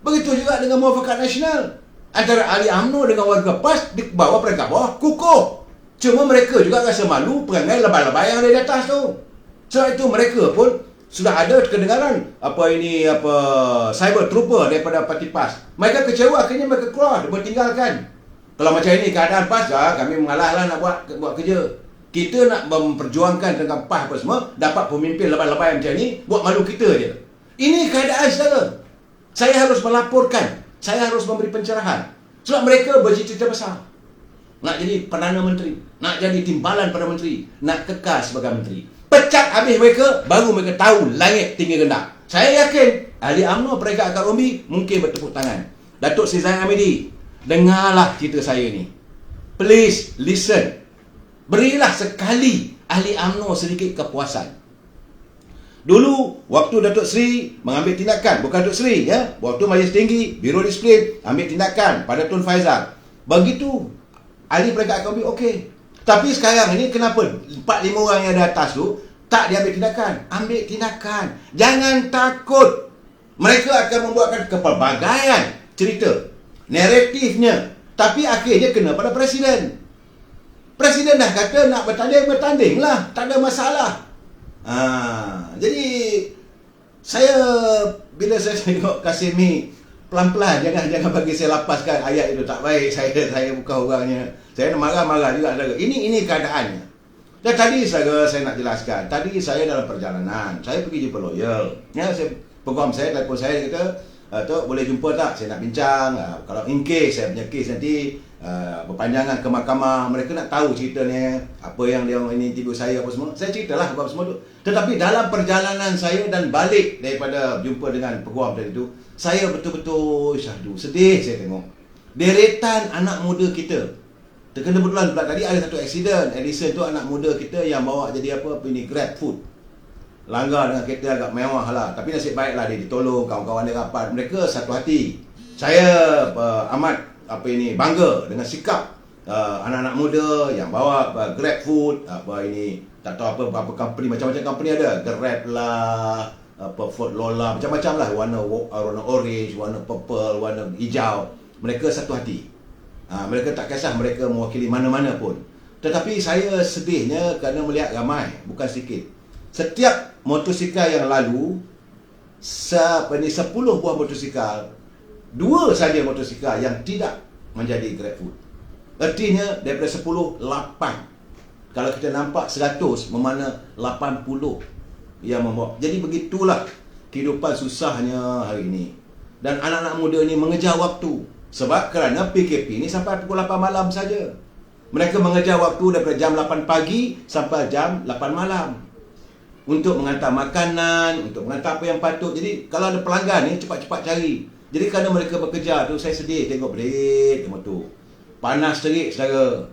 Begitu juga dengan Muafakat Nasional. Antara ahli UMNO dengan warga PAS di bawah, peringkat bawah kukuh. Cuma mereka juga rasa malu perangai lebay-lebay yang ada di atas tu. Sebab itu mereka pun sudah ada kedengaran cyber trooper daripada parti PAS. Mereka kecewa, akhirnya mereka keluar, bertinggalkan. Kalau macam ini keadaan PAS, kami mengalahlah nak buat kerja. Kita nak memperjuangkan dengan PAS apa semua, dapat pemimpin lebay-lebay macam ni, buat malu kita je. Ini keadaan saudara. Saya harus melaporkan, saya harus memberi pencerahan. Sebab mereka bercita-cita besar. Nak jadi Perdana Menteri, nak jadi timbalan Perdana Menteri, nak kekal sebagai menteri. Pecat habis mereka, baru mereka tahu langit tinggi rendah. Saya yakin ahli UMNO peringkat akar umbi mungkin bertepuk tangan. Datuk Seri Zahid Hamidi, dengarlah cerita saya ni. Please listen. Berilah sekali ahli UMNO sedikit kepuasan. Dulu waktu Datuk Seri mengambil tindakan, bukan Datuk Seri ya, waktu Majlis Tinggi, Biro Disiplin ambil tindakan pada Tun Faizal. Begitu ahli peringkat akar umbi okey. Tapi sekarang ini kenapa 4-5 orang yang ada atas tu tak diambil tindakan? Ambil tindakan. Jangan takut. Mereka akan membuatkan kepelbagaian cerita, naratifnya. Tapi akhirnya kena pada Presiden. Presiden dah kata nak bertanding, bertandinglah. Tak ada masalah. Jadi saya bila saya tengok Kasimi pelan-pelan, jangan bagi saya lapaskan ayat itu, tak baik. Saya bukan orangnya. Saya marah-marah juga. Ini keadaannya. Dan tadi saya nak jelaskan. Tadi saya dalam perjalanan, saya pergi jumpa lawyer. Ya, peguam saya telefon saya, dia kata, Tok boleh jumpa tak? Saya nak bincang. Kalau in case saya punya case nanti berpanjangan ke mahkamah, mereka nak tahu ceritanya, apa yang dia ini tiba saya apa semua. Saya ceritalah apa semua tu. Tetapi dalam perjalanan saya dan balik daripada jumpa dengan peguam tadi tu, saya betul-betul syahdu, sedih saya tengok. Deretan anak muda kita terkena betulan pula. Tadi ada satu aksiden. Edison tu anak muda kita yang bawa jadi apa ini Grab Food. Langgar dengan kereta agak mewah lah. Tapi nasib baiklah dia ditolong, kawan-kawan dia rapat. Mereka satu hati. Saya amat bangga dengan sikap anak-anak muda yang bawa Grab Food, tak tahu apa company, macam-macam company ada. Grab lah, Ford Lola, macam-macam lah. Warna orange, warna purple, warna hijau. Mereka satu hati. Mereka tak kisah mereka mewakili mana-mana pun. Tetapi saya sedihnya kerana melihat ramai, bukan sedikit. Setiap motosikal yang lalu, 10 buah motosikal, 2 saja motosikal yang tidak menjadi Grab Food. Artinya daripada 10, 8. Kalau kita nampak 100, memana 80 yang membawa. Jadi begitulah kehidupan susahnya hari ini. Dan anak-anak muda ni mengejar waktu. Sebab kerana PKP ni sampai pukul 8 malam saja. Mereka mengejar waktu daripada jam 8 pagi sampai jam 8 malam. Untuk mengantar makanan, untuk mengantar apa yang patut. Jadi kalau ada pelanggan ni, cepat-cepat cari. Jadi kerana mereka bekerja tu, saya sedih tengok berit motor. Panas terik saudara.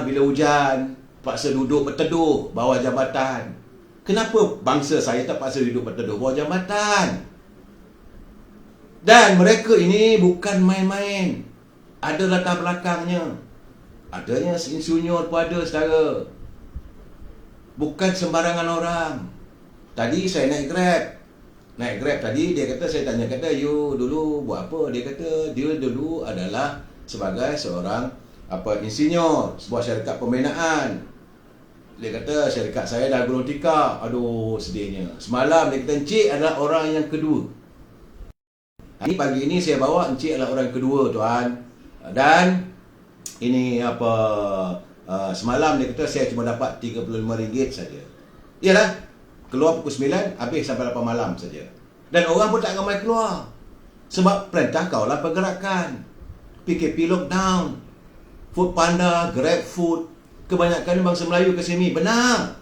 Bila hujan, paksa duduk berteduh bawah jambatan. Kenapa bangsa saya tak paksa duduk berteduh bawah jambatan? Dan mereka ini bukan main-main. Ada latar belakangnya. Adanya insinyur pun ada saudara. Bukan sembarangan orang. Tadi saya naik Grab tadi, dia kata, saya tanya, kata, you dulu buat apa? Dia kata, dia dulu adalah sebagai seorang insinyur, sebuah syarikat pembinaan. Dia kata syarikat saya dah gulung tikar. Aduh, sedihnya. Semalam dia kata encik adalah orang yang kedua. Ini pagi ini saya bawa encik adalah orang kedua, tuan. Dan ini semalam dia kata saya cuma dapat RM35 saja. Yalah, keluar pukul 9, habis sampai 8 malam saja. Dan orang pun tak ramai keluar. Sebab perintah kaulah pergerakan. PKP lockdown. Food Panda, Grab Food. Kebanyakan bangsa Melayu ke sini. Benar.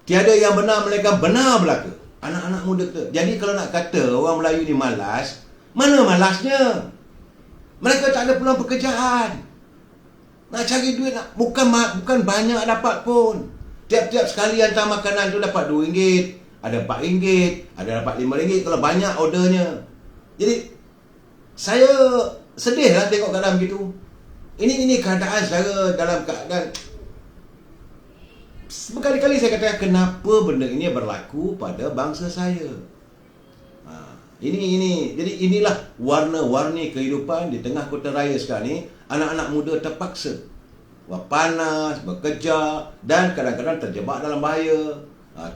Tiada yang benar, melainkan benar belaka. Anak-anak muda kata. Jadi kalau nak kata orang Melayu ni malas, mana malasnya? Mereka tak ada peluang pekerjaan. Nak cari duit, bukan banyak dapat pun. Tiap-tiap sekali hantar makanan tu dapat RM2, ada RM4, ada dapat RM5 kalau banyak ordernya. Jadi, saya sedih lah tengok keadaan begitu. Ini keadaan saudara dalam keadaan. Berkali-kali saya katakan kenapa benda ini berlaku pada bangsa saya. Jadi inilah warna-warni kehidupan di tengah kota raya sekarang ni. Anak-anak muda terpaksa panas, bekerja dan kadang-kadang terjebak dalam bahaya,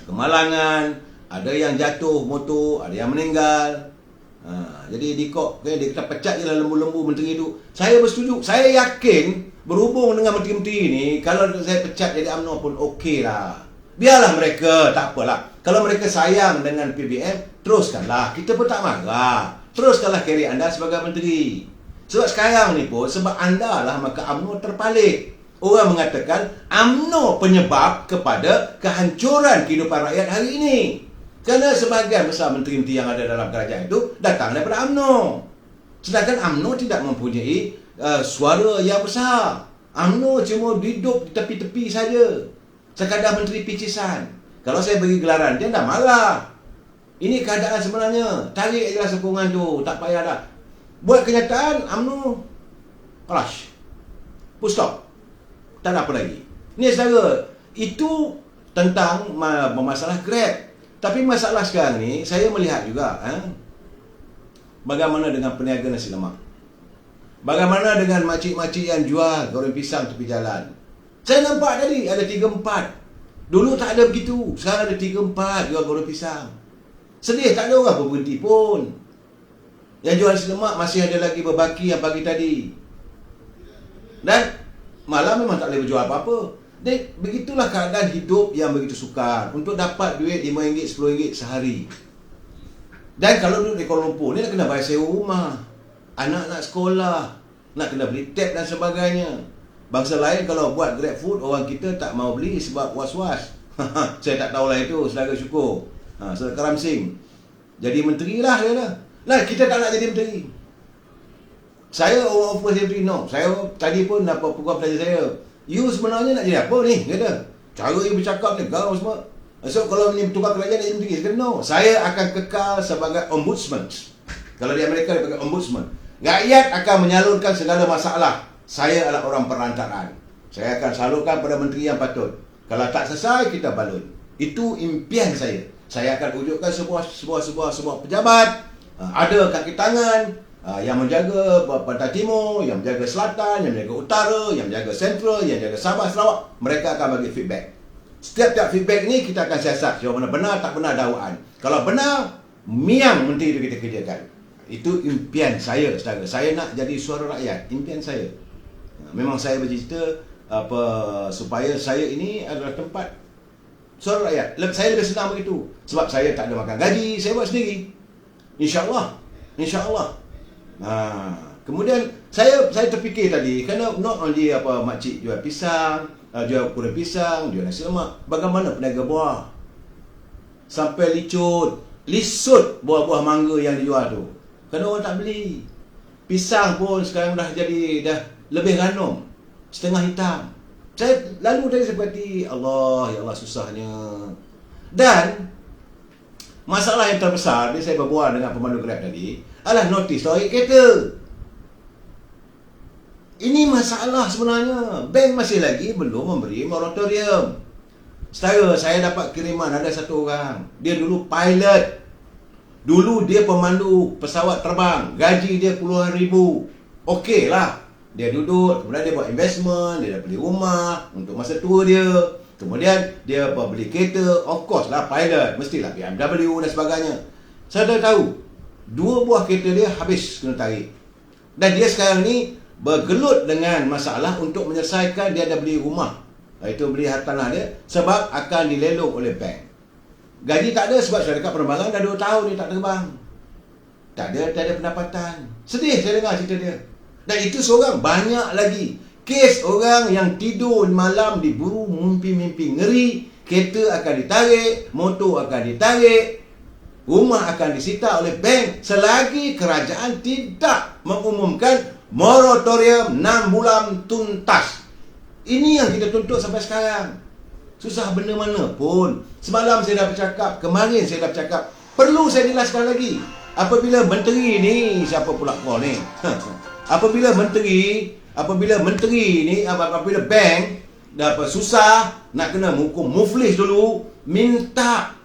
kemalangan, ada yang jatuh motor, ada yang meninggal. Jadi dia kata pecat je lah lembu-lembu menteri itu. Saya bersetuju. Saya yakin berhubung dengan menteri-menteri ni, kalau saya pecat jadi UMNO pun okey lah. Biarlah mereka, tak apalah. Kalau mereka sayang dengan PBM, teruskanlah. Kita pun tak marah. Teruskanlah kerjaya anda sebagai menteri. Sebab sekarang ni pun, sebab anda lah maka UMNO terpalit. Orang mengatakan UMNO penyebab kepada kehancuran kehidupan rakyat hari ini. Kerana sebahagian besar menteri-menteri yang ada dalam kerajaan itu datang daripada UMNO. Sedangkan UMNO tidak mempunyai suara yang besar. UMNO cuma duduk di tepi-tepi saja. Sekadar menteri picisan. Kalau saya bagi gelaran, dia dah marah. Ini keadaan sebenarnya. Tarik je lah sokongan tu. Tak payah dah. Buat kenyataan, UMNO flash. Full stop. Tak ada apa lagi. Ni saudara, itu tentang masalah Grab. Tapi masalah sekarang ni, saya melihat juga bagaimana dengan peniaga nasi lemak. Bagaimana dengan makcik-makcik yang jual goreng pisang tepi jalan. Saya nampak tadi ada 3-4. Dulu tak ada begitu. Sekarang ada 3-4 jual goreng pisang. Sedih, tak ada orang berhenti pun. Yang jual nasi lemak masih ada lagi berbaki yang pagi tadi. Dan malam memang tak boleh berjual apa-apa. Dan begitulah keadaan hidup yang begitu sukar. Untuk dapat duit RM5, RM10 sehari. Dan kalau duduk di Kuala Lumpur ni nak kena bayar sewa rumah, anak nak sekolah, nak kena beli tab dan sebagainya. Bangsa lain kalau buat Grab Food, orang kita tak mau beli sebab was-was. Saya tak tahulah itu, saudara syukur. Saudara Karam Singh jadi menteri lah dia dah. Nah, kita tak nak jadi menteri. Saya orang offer saya menteri, no. Saya tadi pun dapat peguam pelajar saya. You sebenarnya nak jadi apa ni? Kata, cara you bercakap ni, kau semua. So, kalau ni tukar kerajaan nak jadi menteri, saya kata, no. Saya akan kekal sebagai ombudsman. Kalau di Amerika, dia pakai ombudsman. Rakyat akan menyalurkan segala masalah. Saya adalah orang perantaraan. Saya akan salurkan pada menteri yang patut. Kalau tak selesai, kita balun. Itu impian saya. Saya akan wujudkan sebuah pejabat. Ada kaki tangan. Yang menjaga pantai timur, yang menjaga selatan, yang menjaga utara, yang menjaga sentral, yang menjaga Sabah, Sarawak. Mereka akan bagi feedback. Setiap feedback ni kita akan siasat. Yang mana benar tak benar dakwaan. Kalau benar, miang menteri itu kita kerjakan. Itu impian saya, saudara. Saya nak jadi suara rakyat. Impian saya. Memang saya bercita supaya saya ini adalah tempat suara rakyat. Saya lebih senang begitu. Sebab saya tak ada makan gaji, saya buat sendiri. InsyaAllah. InsyaAllah. Kemudian saya terfikir tadi, kerana not only makcik jual pisang, jual goreng pisang, jual nasi lemak, bagaimana peniaga buah? Sampai lisut buah-buah mangga yang dijual tu. Kerana orang tak beli. Pisang pun sekarang dah lebih ranum, setengah hitam. Saya lalu tadi seperti Allah, ya Allah, susahnya. Dan masalah yang terbesar, ni saya berbual dengan pemandu Grab tadi, adalah notis lori kereta. Ini masalah sebenarnya. Bank masih lagi belum memberi moratorium. Setara, saya dapat kiriman ada satu orang. Dia dulu pilot. Dulu dia pemandu pesawat terbang. Gaji dia puluhan ribu. Okey lah. Dia duduk, kemudian dia buat investment, dia dah beli rumah untuk masa tua dia. Kemudian dia beli kereta, of course lah pilot, mestilah BMW dan sebagainya. Saya dah tahu, 2 buah kereta dia habis kena tarik. Dan dia sekarang ni bergelut dengan masalah untuk menyelesaikan dia dah beli rumah. Itu beli hartanah dia sebab akan dilelong oleh bank. Gaji tak ada sebab syarikat penerbangan dah 2 tahun dia tak terbang. Tak ada pendapatan. Sedih saya dengar cerita dia. Dan itu seorang, banyak lagi kes orang yang tidur malam diburu mimpi-mimpi ngeri, kereta akan ditarik, motor akan ditarik, rumah akan disita oleh bank selagi kerajaan tidak mengumumkan moratorium 6 bulan tuntas. Ini yang kita tuntut sampai sekarang. Susah benda mana pun. Semalam saya dah bercakap, kemarin saya dah bercakap, perlu saya jelaskan lagi. Apabila menteri ni, siapa pula kau ni? Apabila menteri ni, apabila bank dapat susah nak kena hukum muflis dulu, minta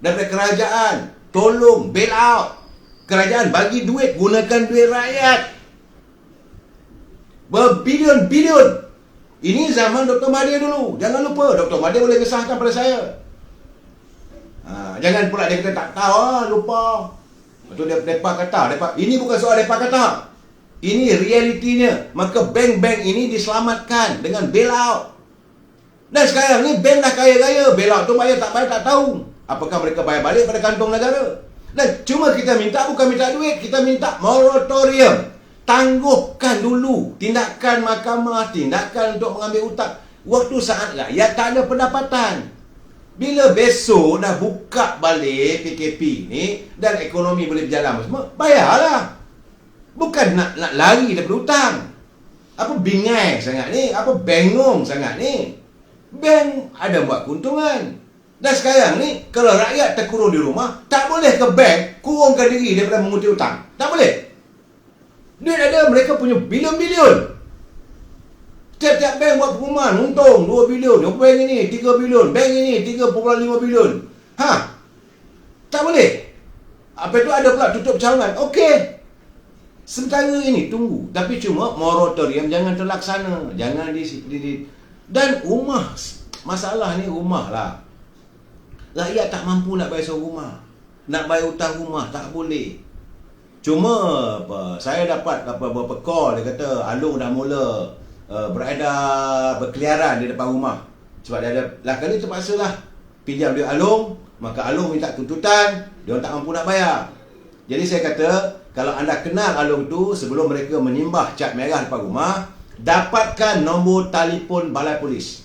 daripada kerajaan tolong bail out. Kerajaan bagi duit, gunakan duit rakyat berbilion-bilion. Ini zaman Dr. Mahathir dulu. Jangan lupa, Dr. Mahathir boleh kesahkan pada saya. Jangan pula dia kata tak tahu, lupa. Betul dia depa kata, ini bukan soal depa kata. Ini realitinya. Maka bank-bank ini diselamatkan dengan bailout. Dan sekarang ni bank dah kaya-kaya. Bailout tu bayar tak tahu. Apakah mereka bayar balik pada kantong negara? Dan cuma kita minta, bukan minta duit, kita minta moratorium. Tangguhkan dulu tindakan mahkamah, tindakan untuk mengambil hutang. Waktu saat rakyat tak ada pendapatan. Bila besok dah buka balik PKP ni dan ekonomi boleh berjalan semua, bayarlah. Bukan nak lari daripada hutang. Apa bingai sangat ni? Apa bengong sangat ni? Bank ada buat keuntungan. Dan sekarang ni, kalau rakyat terkurung di rumah, tak boleh ke bank kurungkan diri daripada mengutip hutang. Tak boleh. Duit ada, mereka punya bilion-bilion. Tiap-tiap bank buat pengumuman, untung 2 bilion. Bank ini 3 bilion. Bank ini 3.5 bilion. Tak boleh. Apa itu ada pula tutup cawangan. Okey. Sementara ini tunggu. Tapi cuma moratorium jangan terlaksana. Jangan dan rumah. Masalah ni rumah lah. Rakyat tak mampu nak bayar sewa rumah. Nak bayar hutang rumah tak boleh. Cuma saya dapat beberapa call. Dia kata Along dah mula beredar, berkeliaran di depan rumah. Sebab dia ada lah kali terpaksa lah pinjam duit Along. Maka Along minta tuntutan. Dia tak mampu nak bayar. Jadi saya kata, kalau anda kenal Along tu, sebelum mereka menimbah cat merah depan rumah, dapatkan nombor telefon balai polis.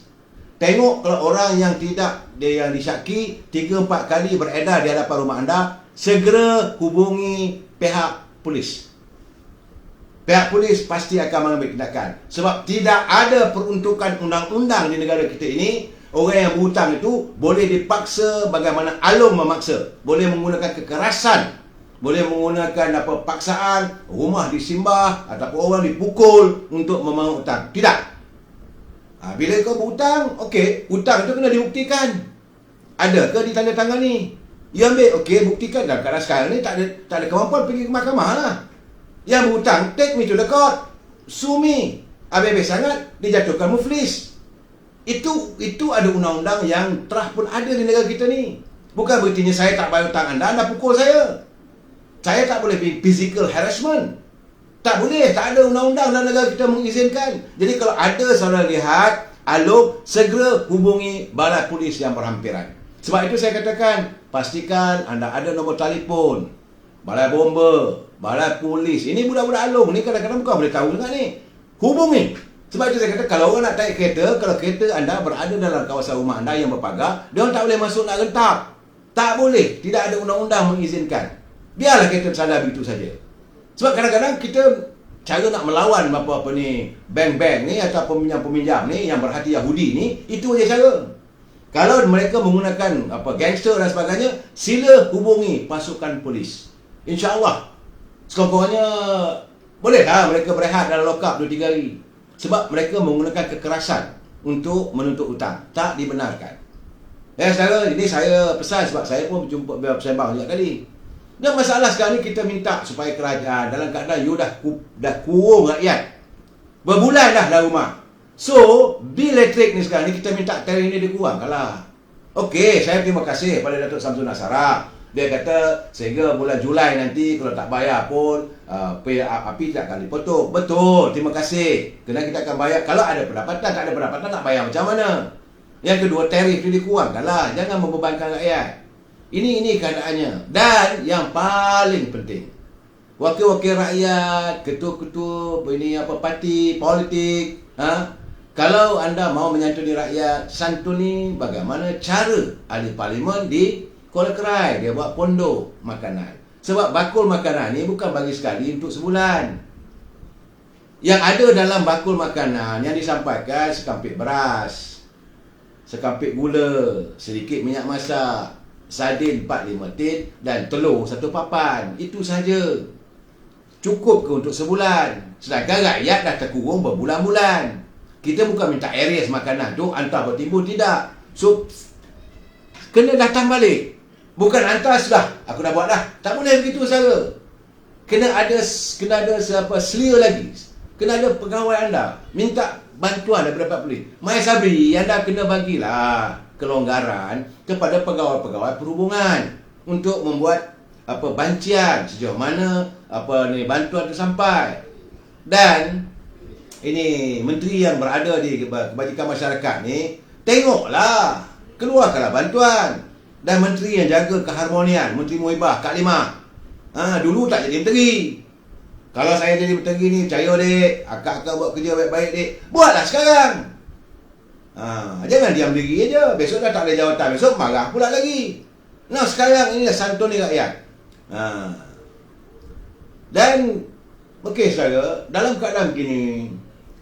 Tengok kalau orang yang tidak, dia yang disyaki 3-4 kali beredar di hadapan rumah anda, segera hubungi pihak polis. Pihak polis pasti akan mengambil tindakan. Sebab tidak ada peruntukan undang-undang di negara kita ini. Orang yang berhutang itu boleh dipaksa bagaimana Along memaksa. Boleh menggunakan kekerasan. Boleh menggunakan paksaan, rumah disimbah ataupun orang dipukul untuk memohon hutang. Tidak. Bila kau berhutang, okey, hutang itu kena dibuktikan. Adakah ditandatangani? Ya ambil, okey, buktikan. Dan kadang sekarang ni tak ada kemampuan pergi ke mahkamah lah. Yang berhutang, take me to the court. Sue me. Habis-habis sangat, dijatuhkan muflis. Itu ada undang-undang yang telah pun ada di negara kita ni. Bukan berartinya saya tak bayar hutang anda pukul saya. Saya tak boleh physical harassment. Tak boleh, tak ada undang-undang dalam negara kita mengizinkan. Jadi kalau ada saudara lihat Along, segera hubungi balai polis yang berhampiran. Sebab itu saya katakan, pastikan anda ada nombor telefon balai bomba, balai polis. Ini budak-budak Along ni kadang-kadang bukan boleh tahu juga ni. Hubungi. Sebab itu saya kata, kalau orang nak tarik kereta, kalau kereta anda berada dalam kawasan rumah anda yang berpagar, dia orang tak boleh masuk nak rentap. Tak boleh, tidak ada undang-undang mengizinkan. Biarlah kita sadar begitu saja. Sebab kadang-kadang kita cara nak melawan apa ni bank-bank ni atau peminjam-peminjam ni yang berhati Yahudi ni, itu aja cara. Kalau mereka menggunakan gangster dan sebagainya, sila hubungi pasukan polis. InsyaAllah sekurang-kurangnya bolehlah mereka berehat dalam lock up 2-3 hari. Sebab mereka menggunakan kekerasan untuk menuntut hutang. Tak dibenarkan. Saudara, ini saya pesan sebab saya pun berjumpa bersembang juga tadi. Dan masalah sekarang ni kita minta supaya kerajaan dalam keadaan you dah kurung rakyat. Berbulan dah dalam rumah. So, bil elektrik ni sekarang ni kita minta tarikh ni dikurangkan lah. Okey, saya terima kasih pada Datuk Samsul Nasara. Dia kata sehingga bulan Julai nanti kalau tak bayar pun api tidak akan dipotong. Betul, terima kasih. Kerana kita akan bayar. Kalau ada pendapatan, tak ada pendapatan nak bayar macam mana? Yang kedua, tarikh itu dikurangkan lah. Jangan membebankan rakyat. Ini keadaannya. Dan yang paling penting, wakil-wakil rakyat, ketua-ketua parti politik, kalau anda mau menyantuni rakyat, santuni bagaimana cara ahli parlimen di Kuala Kerai. Dia buat pondok makanan. Sebab bakul makanan ni bukan bagi sekali untuk sebulan. Yang ada dalam bakul makanan yang disampaikan sekampit beras, sekampit gula, sedikit minyak masak, sardin 4-5 tin dan telur 1 papan. Itu saja. Cukup ke untuk sebulan? Sedangkan rakyat dah terkurung berbulan-bulan. Kita bukan minta areas makanan tu hantar bertimbun, tidak. So, kena datang balik. Bukan hantar sudah, aku dah buat dah. Tak boleh begitu saja. Kena ada selia lagi. Kena ada pegawai anda minta bantuan daripada polis. Mai Sabri, anda kena bagilah kelonggaran kepada pegawai-pegawai perhubungan untuk membuat bancian sejauh mana bantuan itu sampai. Dan ini menteri yang berada di kebajikan masyarakat ni, tengoklah, keluarkanlah bantuan. Dan menteri yang jaga keharmonian, Menteri Muhibah, Kak Limah, dulu tak jadi menteri. Kalau saya jadi menteri ni, percaya dek, akak buat kerja baik-baik dek, buatlah sekarang. Jangan diam diri aja. Besok dah tak ada jawatan, besok marah pula lagi. Nah, sekarang ini dah santuni rakyat. Dan okey saudara, dalam keadaan begini,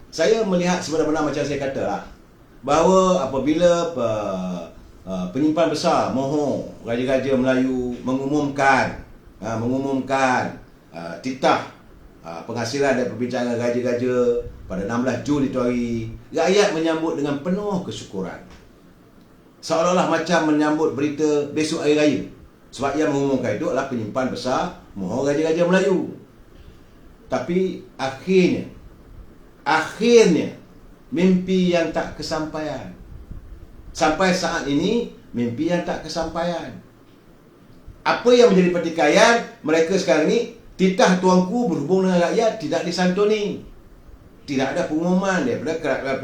saya melihat sebenarnya macam saya kata lah, bahawa apabila penyimpan besar Moho Raja-Raja Melayu mengumumkan titah penghasilan dan perbincangan raja-raja pada 16 Jun itu hari, rakyat menyambut dengan penuh kesyukuran. Seolah-olah macam menyambut berita besok hari raya. Sebab yang mengumumkan itu adalah penyimpan besar Moho Raja-Raja Melayu. Tapi akhirnya mimpi yang tak kesampaian. Sampai saat ini mimpi yang tak kesampaian. Apa yang menjadi pertikaian mereka sekarang ni, titah tuanku berhubung dengan rakyat tidak disantuni. Tidak ada pengumuman daripada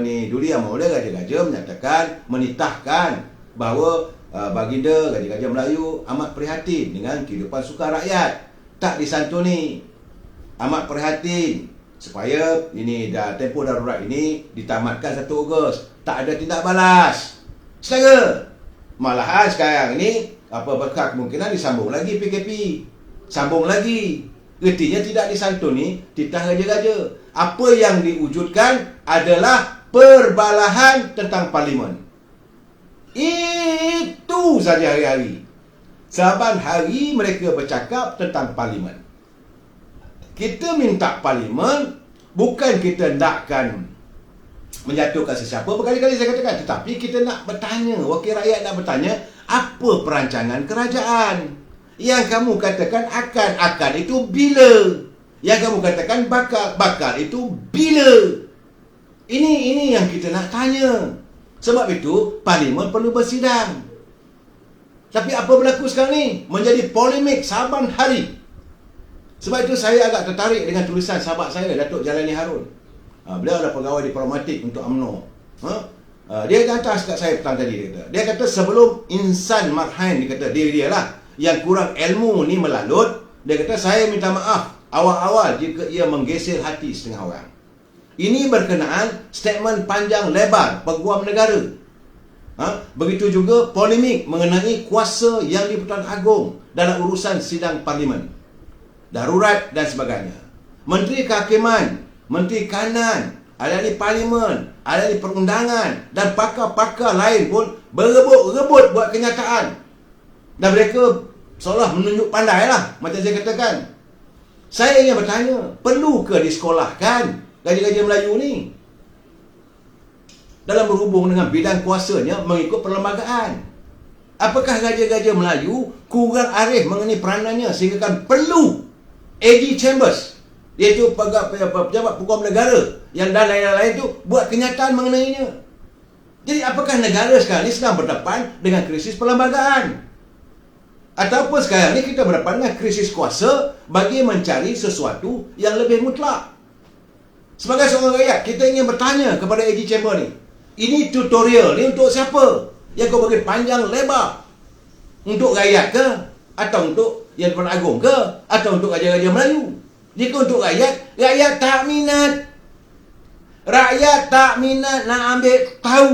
Duli Yang Mulia Raja-Raja menyatakan, menitahkan bahawa baginda Raja-Raja Melayu amat prihatin dengan kehidupan suka rakyat, tak disantuni. Amat prihatin supaya ini tempoh darurat ini ditamatkan 1 Ogos. Tak ada tindak balas. Saudara, malahan sekarang ini berkah kemungkinan disambung lagi PKP. Sambung lagi. Ertinya tidak disantuni titah raja-raja. Apa yang diwujudkan adalah perbalahan tentang parlimen. Itu saja hari-hari. Saban hari mereka bercakap tentang parlimen. Kita minta parlimen, bukan kita nakkan menjatuhkan sesiapa. Berkali-kali saya katakan, tetapi kita nak bertanya, wakil rakyat nak bertanya, apa perancangan kerajaan? Yang kamu katakan akan itu bila? Yang kamu katakan bakal itu bila? Ini yang kita nak tanya. Sebab itu parlimen perlu bersidang. Tapi apa berlaku sekarang ni? Menjadi polemik saban hari. Sebab itu saya agak tertarik dengan tulisan sahabat saya, Datuk Jalani Harun. Beliau adalah pegawai diplomatik untuk UMNO. Dia hantar kat saya petang tadi. Dia kata sebelum insan marhain, dia kata dia lah yang kurang ilmu ni melalut. Dia kata saya minta maaf awal-awal jika ia menggeser hati setengah orang. Ini berkenaan statement panjang lebar Peguam Negara. Begitu juga polemik mengenai kuasa yang di-Pertuan Agong dalam urusan sidang parlimen, darurat dan sebagainya. Menteri Kehakiman, Menteri Kanan, ahli parlimen, ahli perundangan dan pakar-pakar lain pun berebut-rebut buat kenyataan. Dan mereka seolah menunjuk pandai lah, macam saya katakan. Saya ingin bertanya, perlu ke disekolahkan Raja-Raja Melayu ni dalam berhubung dengan bidang kuasanya mengikut perlembagaan? Apakah Raja-Raja Melayu kurang arif mengenai peranannya sehingga kan perlu AG Chambers Iaitu pejabat peguam negara yang dan lain-lain itu buat kenyataan mengenainya. Jadi apakah negara sekarang ini sedang berdepan dengan krisis perlembagaan? Ataupun sekarang ini kita berdepan dengan krisis kuasa bagi mencari sesuatu yang lebih mutlak? Sebagai seorang rakyat, kita ingin bertanya kepada AG Chamber ni, ini tutorial ni untuk siapa? Yang kau bagi panjang lebar? Untuk rakyat ke? Atau untuk Yang Dewan Agong ke? Atau untuk Raja-Raja Melayu? Jika untuk rakyat, rakyat tak minat. Rakyat tak minat nak ambil tahu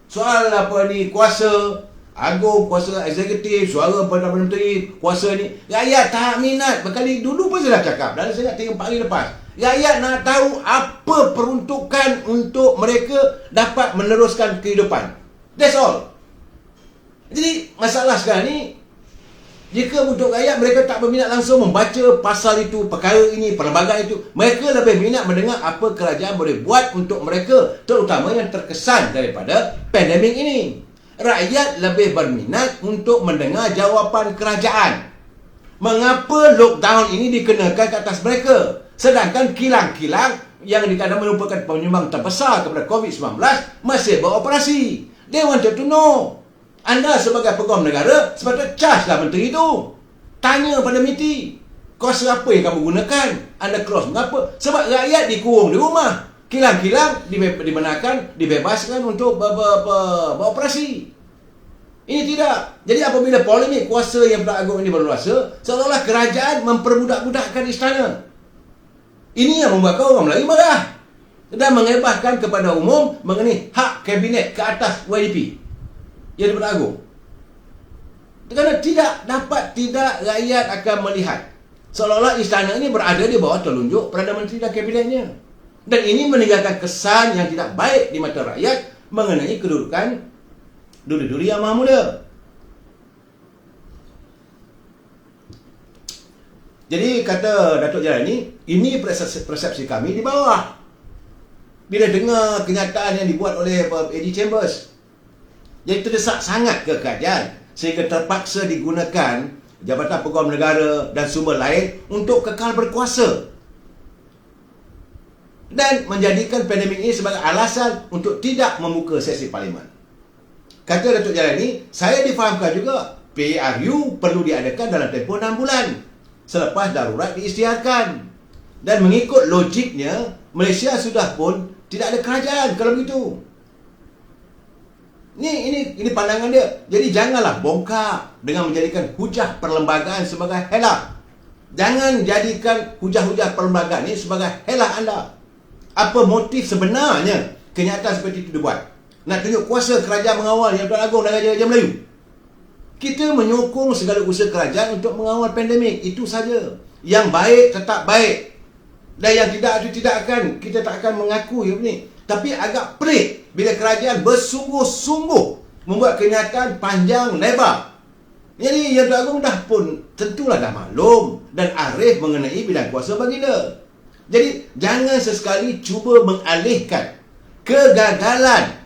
soal apa ni, kuasa agung, kuasa eksekutif, suara Perdana Menteri, kuasa ni. Rakyat tak minat. Berkali dulu pun saya dah cakap, dan saya nak 3-4 hari lepas. Rakyat nak tahu apa peruntukan untuk mereka dapat meneruskan kehidupan. That's all. Jadi masalah sekarang ni, jika untuk rakyat mereka tak berminat langsung membaca pasal itu, perkara ini, perlembagaan itu, mereka lebih minat mendengar apa kerajaan boleh buat untuk mereka, terutama yang terkesan daripada pandemik ini. Rakyat lebih berminat untuk mendengar jawapan kerajaan. Mengapa lockdown ini dikenakan ke atas mereka? Sedangkan kilang-kilang yang dikatakan merupakan penyumbang terbesar kepada COVID-19 masih beroperasi. They wanted to know. Anda sebagai peguam negara sepatutnya charge lah menteri itu. Tanya pada MITI, kuasa apa yang kamu gunakan? Anda cross mengapa? Sebab rakyat dikurung di rumah. Kilang-kilang dibenarkan, dibebaskan untuk beroperasi. Ini tidak. Jadi apabila polemik kuasa yang beragung ini berluasa, seolah-olah kerajaan memperbudak-budakkan istana. Ini yang membuat orang Melayu marah dan mengebahkan kepada umum mengenai hak kabinet ke atas YDP yang Dewan Agong. Kerana tidak rakyat akan melihat seolah-olah istana ini berada di bawah telunjuk Perdana Menteri dan kabinetnya. Dan ini meninggalkan kesan yang tidak baik di mata rakyat mengenai kedudukan duri-duri yang maha mulia. Jadi kata Datuk Jalani, ini persepsi kami di bawah. Bila dengar kenyataan yang dibuat oleh AG Chambers, jadi terdesak sangat ke kerajaan sehingga terpaksa digunakan Jabatan Peguam Negara dan sumber lain untuk kekal berkuasa dan menjadikan pandemik ini sebagai alasan untuk tidak membuka sesi parlimen. Kata Datuk Jalani, saya difahamkan juga PRU perlu diadakan dalam tempoh 6 bulan selepas darurat diisytiharkan. Dan mengikut logiknya, Malaysia sudah pun tidak ada kerajaan kalau begitu. Ini pandangan dia. Jadi janganlah bongkar dengan menjadikan hujah perlembagaan sebagai helah. Jangan jadikan hujah-hujah perlembagaan ini sebagai helah anda. Apa motif sebenarnya kenyataan seperti itu dibuat? Nak tunjuk kuasa kerajaan mengawal Yang Dewan Agong dan Raja-Raja Melayu. Kita menyokong segala usaha kerajaan untuk mengawal pandemik. Itu saja. Yang baik tetap baik. Dan yang tidak itu tidak akan, kita tak akan mengaku yang ini. Tapi agak pelik bila kerajaan bersungguh-sungguh membuat kenyataan panjang lebar. Jadi Yang Dewan Agong dah pun tentulah dah maklum dan arif mengenai bidang kuasa baginda. Jadi jangan sesekali cuba mengalihkan kegagalan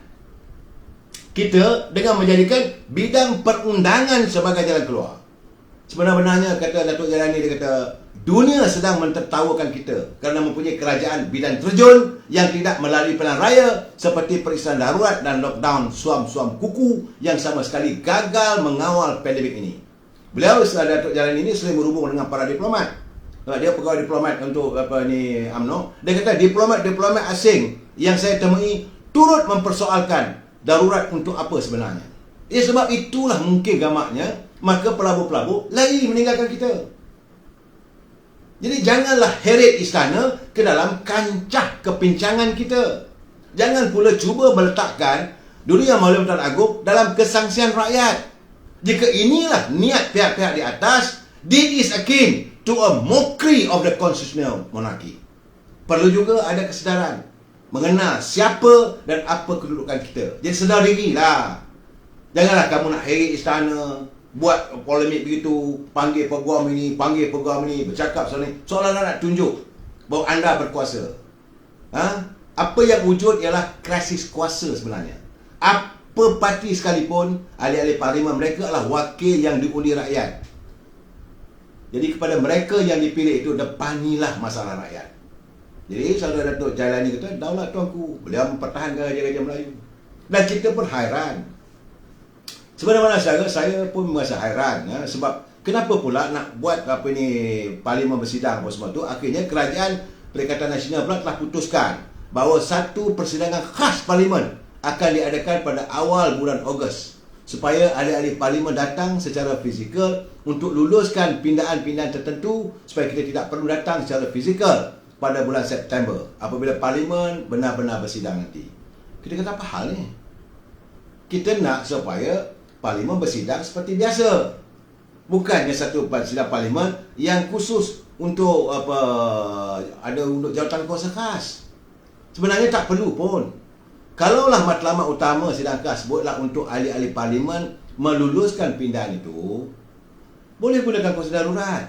kita dengan menjadikan bidang perundangan sebagai jalan keluar. Sebenarnya kata Datuk Jalani, dia kata dunia sedang mentertawakan kita kerana mempunyai kerajaan bidang terjun yang tidak melalui pilihan raya seperti peristiwa darurat dan lockdown suam-suam kuku yang sama sekali gagal mengawal pandemik ini. Beliau Datuk Jalani ini sering berhubung dengan para diplomat. Dia pegawai diplomat untuk UMNO. Dia kata diplomat asing yang saya temui turut mempersoalkan darurat untuk apa sebenarnya. Sebab itulah mungkin gamaknya maka pelabur-pelabur lari meninggalkan kita. Jadi janganlah heret istana ke dalam kancah kepincangan kita. Jangan pula cuba meletakkan Duli Yang Mulia Tuan Agong dalam kesangsian rakyat. Jika inilah niat pihak-pihak di atas, this is akin to a mockery of the constitutional monarchy. Perlu juga ada kesedaran mengenal siapa dan apa kedudukan kita. Jadi sedar dirilah. Janganlah kamu nak heret istana, buat polemik begitu, panggil peguam ini, bercakap seolah-olah nak tunjuk bahawa anda berkuasa. Apa yang wujud ialah krisis kuasa sebenarnya. Apa parti sekalipun, ahli-ahli parlimen mereka adalah wakil yang diundi rakyat. Jadi kepada mereka yang dipilih itu, depanilah masalah rakyat. Jadi Saudara Datuk Jailani kata, daulat tuanku, beliau mempertahankan Raja-Raja Melayu. Dan kita pun hairan. Sebenarnya saya pun merasa hairan sebab kenapa pula nak buat parlimen bersidang apa semua tu. Akhirnya kerajaan Perikatan Nasional pula telah putuskan bahawa satu persidangan khas parlimen akan diadakan pada awal bulan Ogos supaya ahli-ahli parlimen datang secara fizikal untuk luluskan pindaan-pindaan tertentu supaya kita tidak perlu datang secara fizikal pada bulan September apabila parlimen benar-benar bersidang nanti. Kita kata apa hal ni? Kita nak supaya parlimen bersidang seperti biasa. Bukannya satu sidang parlimen yang khusus untuk ada untuk jawatan kuasa khas. Sebenarnya tak perlu pun. Kalaulah matlamat utama sidang khas sebutlah untuk ahli-ahli parlimen meluluskan pindaan itu, boleh gunakan kuasa darurat.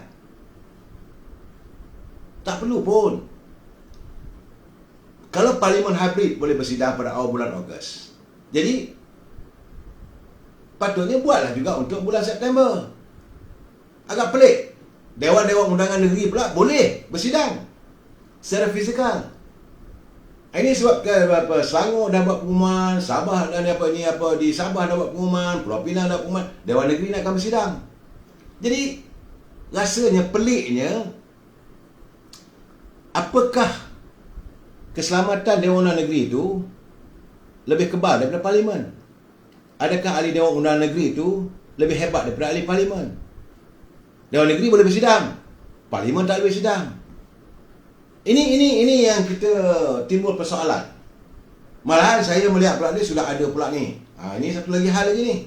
Tak perlu pun. Kalau parlimen hybrid boleh bersidang pada awal bulan Ogos. Jadi patutnya buatlah juga untuk bulan September. Agak pelik. Dewan-dewan undangan negeri pula boleh bersidang secara fizikal. Ini sebab Selangor dah buat pengumuman, Sabah dan di Sabah dah buat pengumuman, Pulau Pinang dah buat pengumuman, Dewan Negeri nak akan bersidang. Jadi rasanya peliknya, apakah keselamatan Dewan Undangan Negeri itu lebih kebal daripada parlimen? Adakah ahli Dewan Undangan Negeri itu lebih hebat daripada ahli parlimen? Dewan Negeri boleh bersidang, parlimen tak boleh bersidang. Ini yang kita timbul persoalan. Malahan saya melihat pula ni sudah ada pula ni. Ini satu lagi hal lagi ni.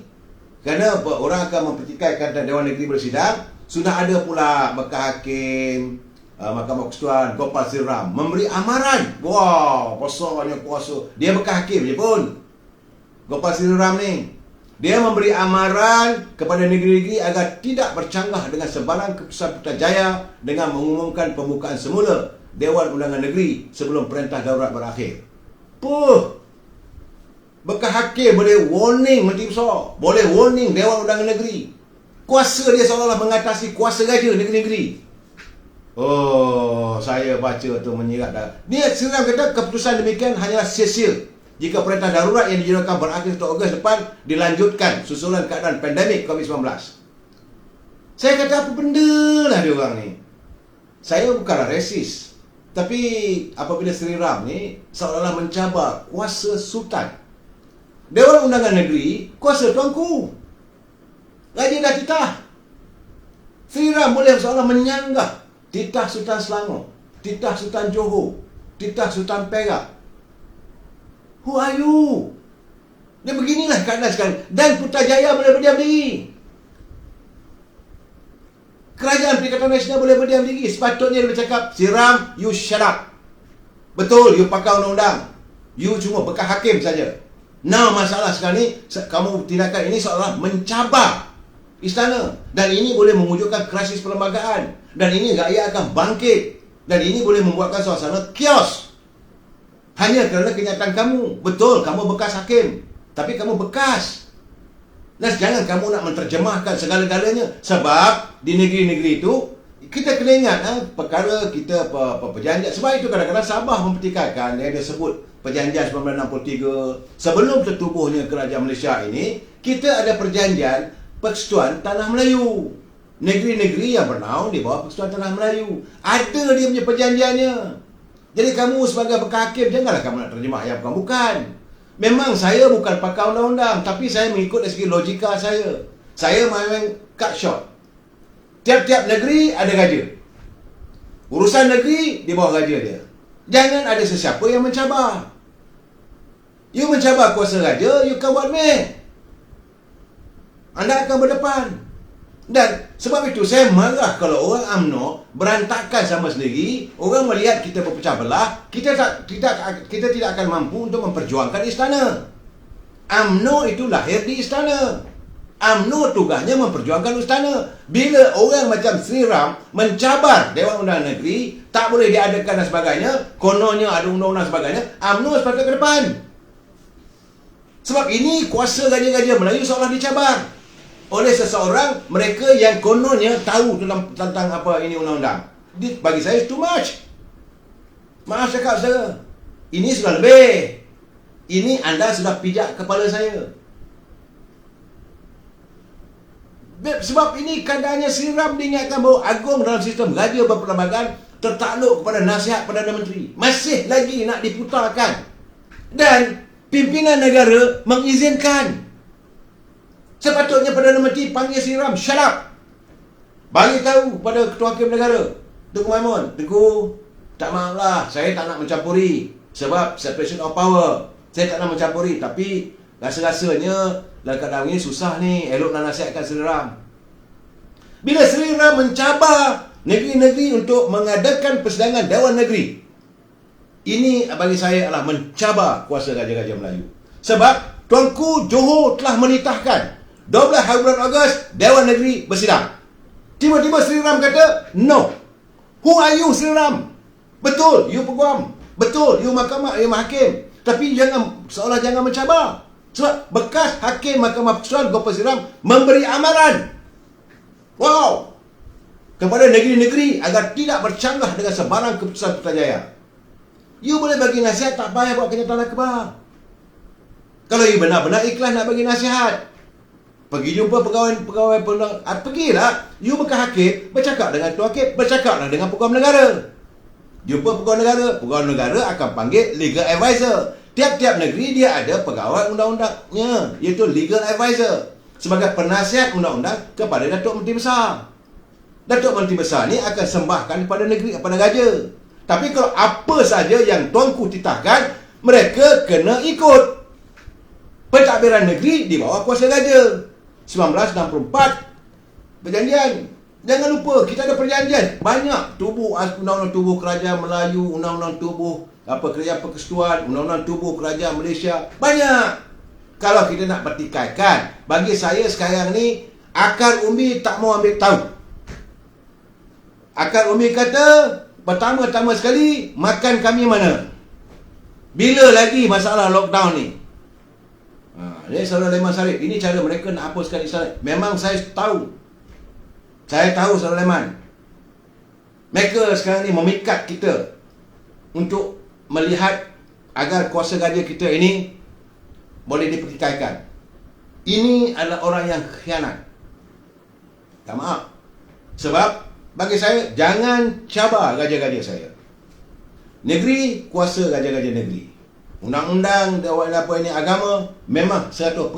Kerana orang akan mempertikaikan Dewan Negeri bersidang, sudah ada pula bekas hakim Mahkamah Persekutuan Gopal Sriram memberi amaran. Wah, besarnya kuasa. Dia bekas hakim je pun, Gopal Sriram ni. Dia memberi amaran kepada negeri-negeri agar tidak bercanggah dengan sebarang keputusan Putrajaya dengan mengumumkan pembukaan semula Dewan Undangan Negeri sebelum perintah darurat berakhir. Bekas hakim boleh warning Menteri Besar, boleh warning Dewan Undangan Negeri. Kuasa dia seolah-olah mengatasi kuasa raja negeri-negeri. Saya baca tu menyirat dah. Dia Sriram kata keputusan demikian hanyalah sia-sia jika perintah darurat yang dijadualkan berakhir 1 Ogos depan dilanjutkan susulan keadaan pandemik COVID-19. Saya kata apa benda lah dia orang ni. Saya bukanlah resis, tapi apabila Sriram ni seolah-olah mencabar kuasa sultan. Dewan Undangan Negeri kuasa tuanku. Raja dah titah. Sriram boleh seolah menyanggah titah Sultan Selangor, titah Sultan Johor, titah Sultan Perak. Who are you? Dia beginilah keadaan sekarang. Dan Putrajaya boleh berdiam diri. Kerajaan Perikatan Nasional boleh berdiam diri. Sepatutnya dia bercakap, Sriram, you shut up. Betul, you pakai undang-undang. You cuma bekas hakim saja. Now masalah sekarang ni, kamu tindakan ini seolah mencabar istana. Dan ini boleh mewujudkan krisis perlembagaan. Dan ini rakyat akan bangkit. Dan ini boleh membuatkan suasana chaos. Hanya kerana kenyataan kamu. Betul, kamu bekas hakim, tapi kamu bekas. Dan jangan kamu nak menterjemahkan segala-galanya. Sebab di negeri-negeri itu kita kena ingat perkara kita perjanjian. Sebab itu kadang-kadang Sabah mempertikaikan. Dia sebut perjanjian 1963. Sebelum tertubuhnya kerajaan Malaysia ini, kita ada perjanjian Persekutuan Tanah Melayu. Negeri-negeri yang bernaung di bawah Persekutuan Tanah Melayu ada dia punya perjanjiannya. Jadi kamu sebagai bekas hakim, janganlah kamu nak terjemah yang bukan-bukan. Memang saya bukan pakar undang-undang, tapi saya mengikut dari segi logika saya. Saya main cut short. Tiap-tiap negeri ada raja. Urusan negeri di bawah raja dia. Jangan ada sesiapa yang mencabar. You mencabar kuasa raja, you can buat meh. Anda akan berdepan. Dan sebab itu saya marah kalau orang UMNO berantakan sama sendiri. Orang melihat kita berpecah belah, kita tidak akan mampu untuk memperjuangkan istana. UMNO itu lahir di istana. UMNO tugasnya memperjuangkan istana. Bila orang macam Sriram mencabar Dewan Undangan Negeri, tak boleh diadakan dan sebagainya, kononnya ada undang-undang dan sebagainya, UMNO sepatutnya ke depan. Sebab ini kuasa raja-raja Melayu seolah dicabar oleh seseorang, mereka yang kononnya tahu tentang apa ini undang-undang. Bagi saya too much. Maaf cakap saudara, ini sudah lebih. Ini anda sudah pijak kepala saya. Sebab ini keadaannya Sri Ram diingatkan bahawa agung dalam sistem raja berperlembagaan tertakluk kepada nasihat Perdana Menteri. Masih lagi nak diputarkan. Dan pimpinan negara mengizinkan. Sepatutnya Perdana Menteri panggil Sri Ram, shut up. Bagi tahu pada Ketua Hakim Negara, Tengku Maimun, Tengku, tak maaf lah, saya tak nak mencampuri. Sebab separation of power. Saya tak nak mencampuri, tapi rasa-rasanya dalam keadaan ini susah ni, elok nak nasihatkan Sri Ram. Bila Sri Ram mencabar negeri-negeri untuk mengadakan persidangan Dewan Negeri, ini bagi saya adalah mencabar kuasa Raja-Raja Melayu. Sebab Tuanku Johor telah menitahkan 12 hari bulan Ogos Dewan Negeri bersidang. Tiba-tiba Sri Ram kata, no. Who are you, Sri Ram? Betul, you peguam. Betul, you mahkamah, you hakim. Tapi seolah jangan mencabar. Sebab bekas hakim Mahkamah Pertuturan Gopal Sri Ram memberi amaran, wow, kepada negeri-negeri agar tidak bercanggah dengan sebarang keputusan Putrajaya. You boleh bagi nasihat, tak payah buat kenyataan akbar. Kalau you benar-benar ikhlas nak bagi nasihat, pergi jumpa pegawai pergilah. You bekas hakim, bercakap dengan Tuan Hakim, bercakaplah dengan Peguam Negara. Jumpa Peguam Negara akan panggil legal advisor. Tiap-tiap negeri dia ada pegawai undang-undangnya, iaitu legal advisor, sebagai penasihat undang-undang kepada Datuk Menteri Besar. Datuk Menteri Besar ni akan sembahkan kepada negeri, kepada raja. Tapi kalau apa saja yang tuanku titahkan, mereka kena ikut. Pentadbiran negeri di bawah kuasa raja. 1964 perjanjian. Jangan lupa, kita ada perjanjian banyak. Tubuh Undang-Undang Tubuh Kerajaan Melayu, Undang-Undang Tubuh Kerajaan Persekutuan, Undang-Undang Tubuh Kerajaan Malaysia. Banyak. Kalau kita nak pertikaikan, bagi saya sekarang ni, akar umbi tak mau ambil tahu. Akar umbi kata, pertama-tama sekali, makan kami mana? Bila lagi masalah lockdown ni? Ini Saudara Leman Sarip, ini cara mereka nak hapuskan Islam. Memang saya tahu. Saya tahu Saudara Leman. Mereka sekarang ni memikat kita untuk melihat agar kuasa raja kita ini boleh dipertikaikan. Ini adalah orang yang khianat. Tak maaf. Sebab bagi saya, jangan cabar raja-raja saya. Negeri, kuasa raja-raja negeri. Undang-undang Dewan apa ini agama memang 100%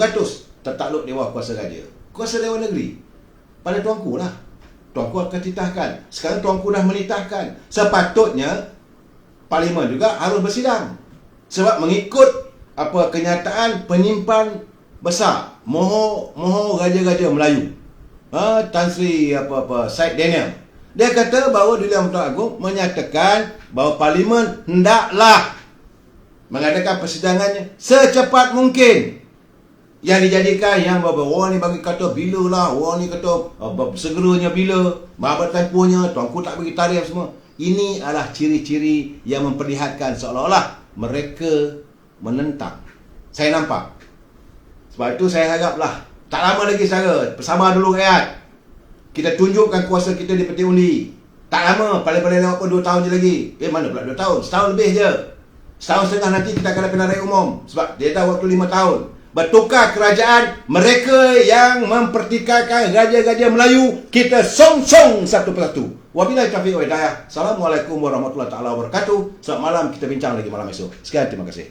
tertakluk di bawah kuasa raja. Kuasa Dewan Negeri pada tuanku lah. Tuanku akan titahkan. Sekarang tuanku dah menitahkan. Sepatutnya Parlimen juga harus bersidang. Sebab mengikut apa kenyataan penyimpan besar Moho Raja-Raja Melayu, Tan Sri Syed Daniel, dia kata bahawa Dewan Pertuturan Agong menyatakan bahawa Parlimen hendaklah mengadakan persidangannya secepat mungkin. Yang dijadikan yang orang ni bagi kata bila lah, orang ni kata segeranya bila, mabat tempohnya, tuanku tak bagi tarikh semua. Ini adalah ciri-ciri yang memperlihatkan seolah-olah mereka menentang. Saya nampak. Sebab itu saya haraplah tak lama lagi saudara, bersabar dulu rakyat. Kita tunjukkan kuasa kita di peti undi. Tak lama, paling-paling lewat pun 2 tahun je lagi. Mana pula 2 tahun? Setahun lebih je. Setahun setengah nanti kita akan ada pilihan raya umum. Sebab dia dah waktu 5 tahun. Bertukar kerajaan, mereka yang mempertikaikan raja-raja Melayu, kita song-song satu persatu. Wabillahi taufiq wal hidayah. Assalamualaikum warahmatullahi wabarakatuh. Selamat malam, kita bincang lagi malam esok. Sekian, terima kasih.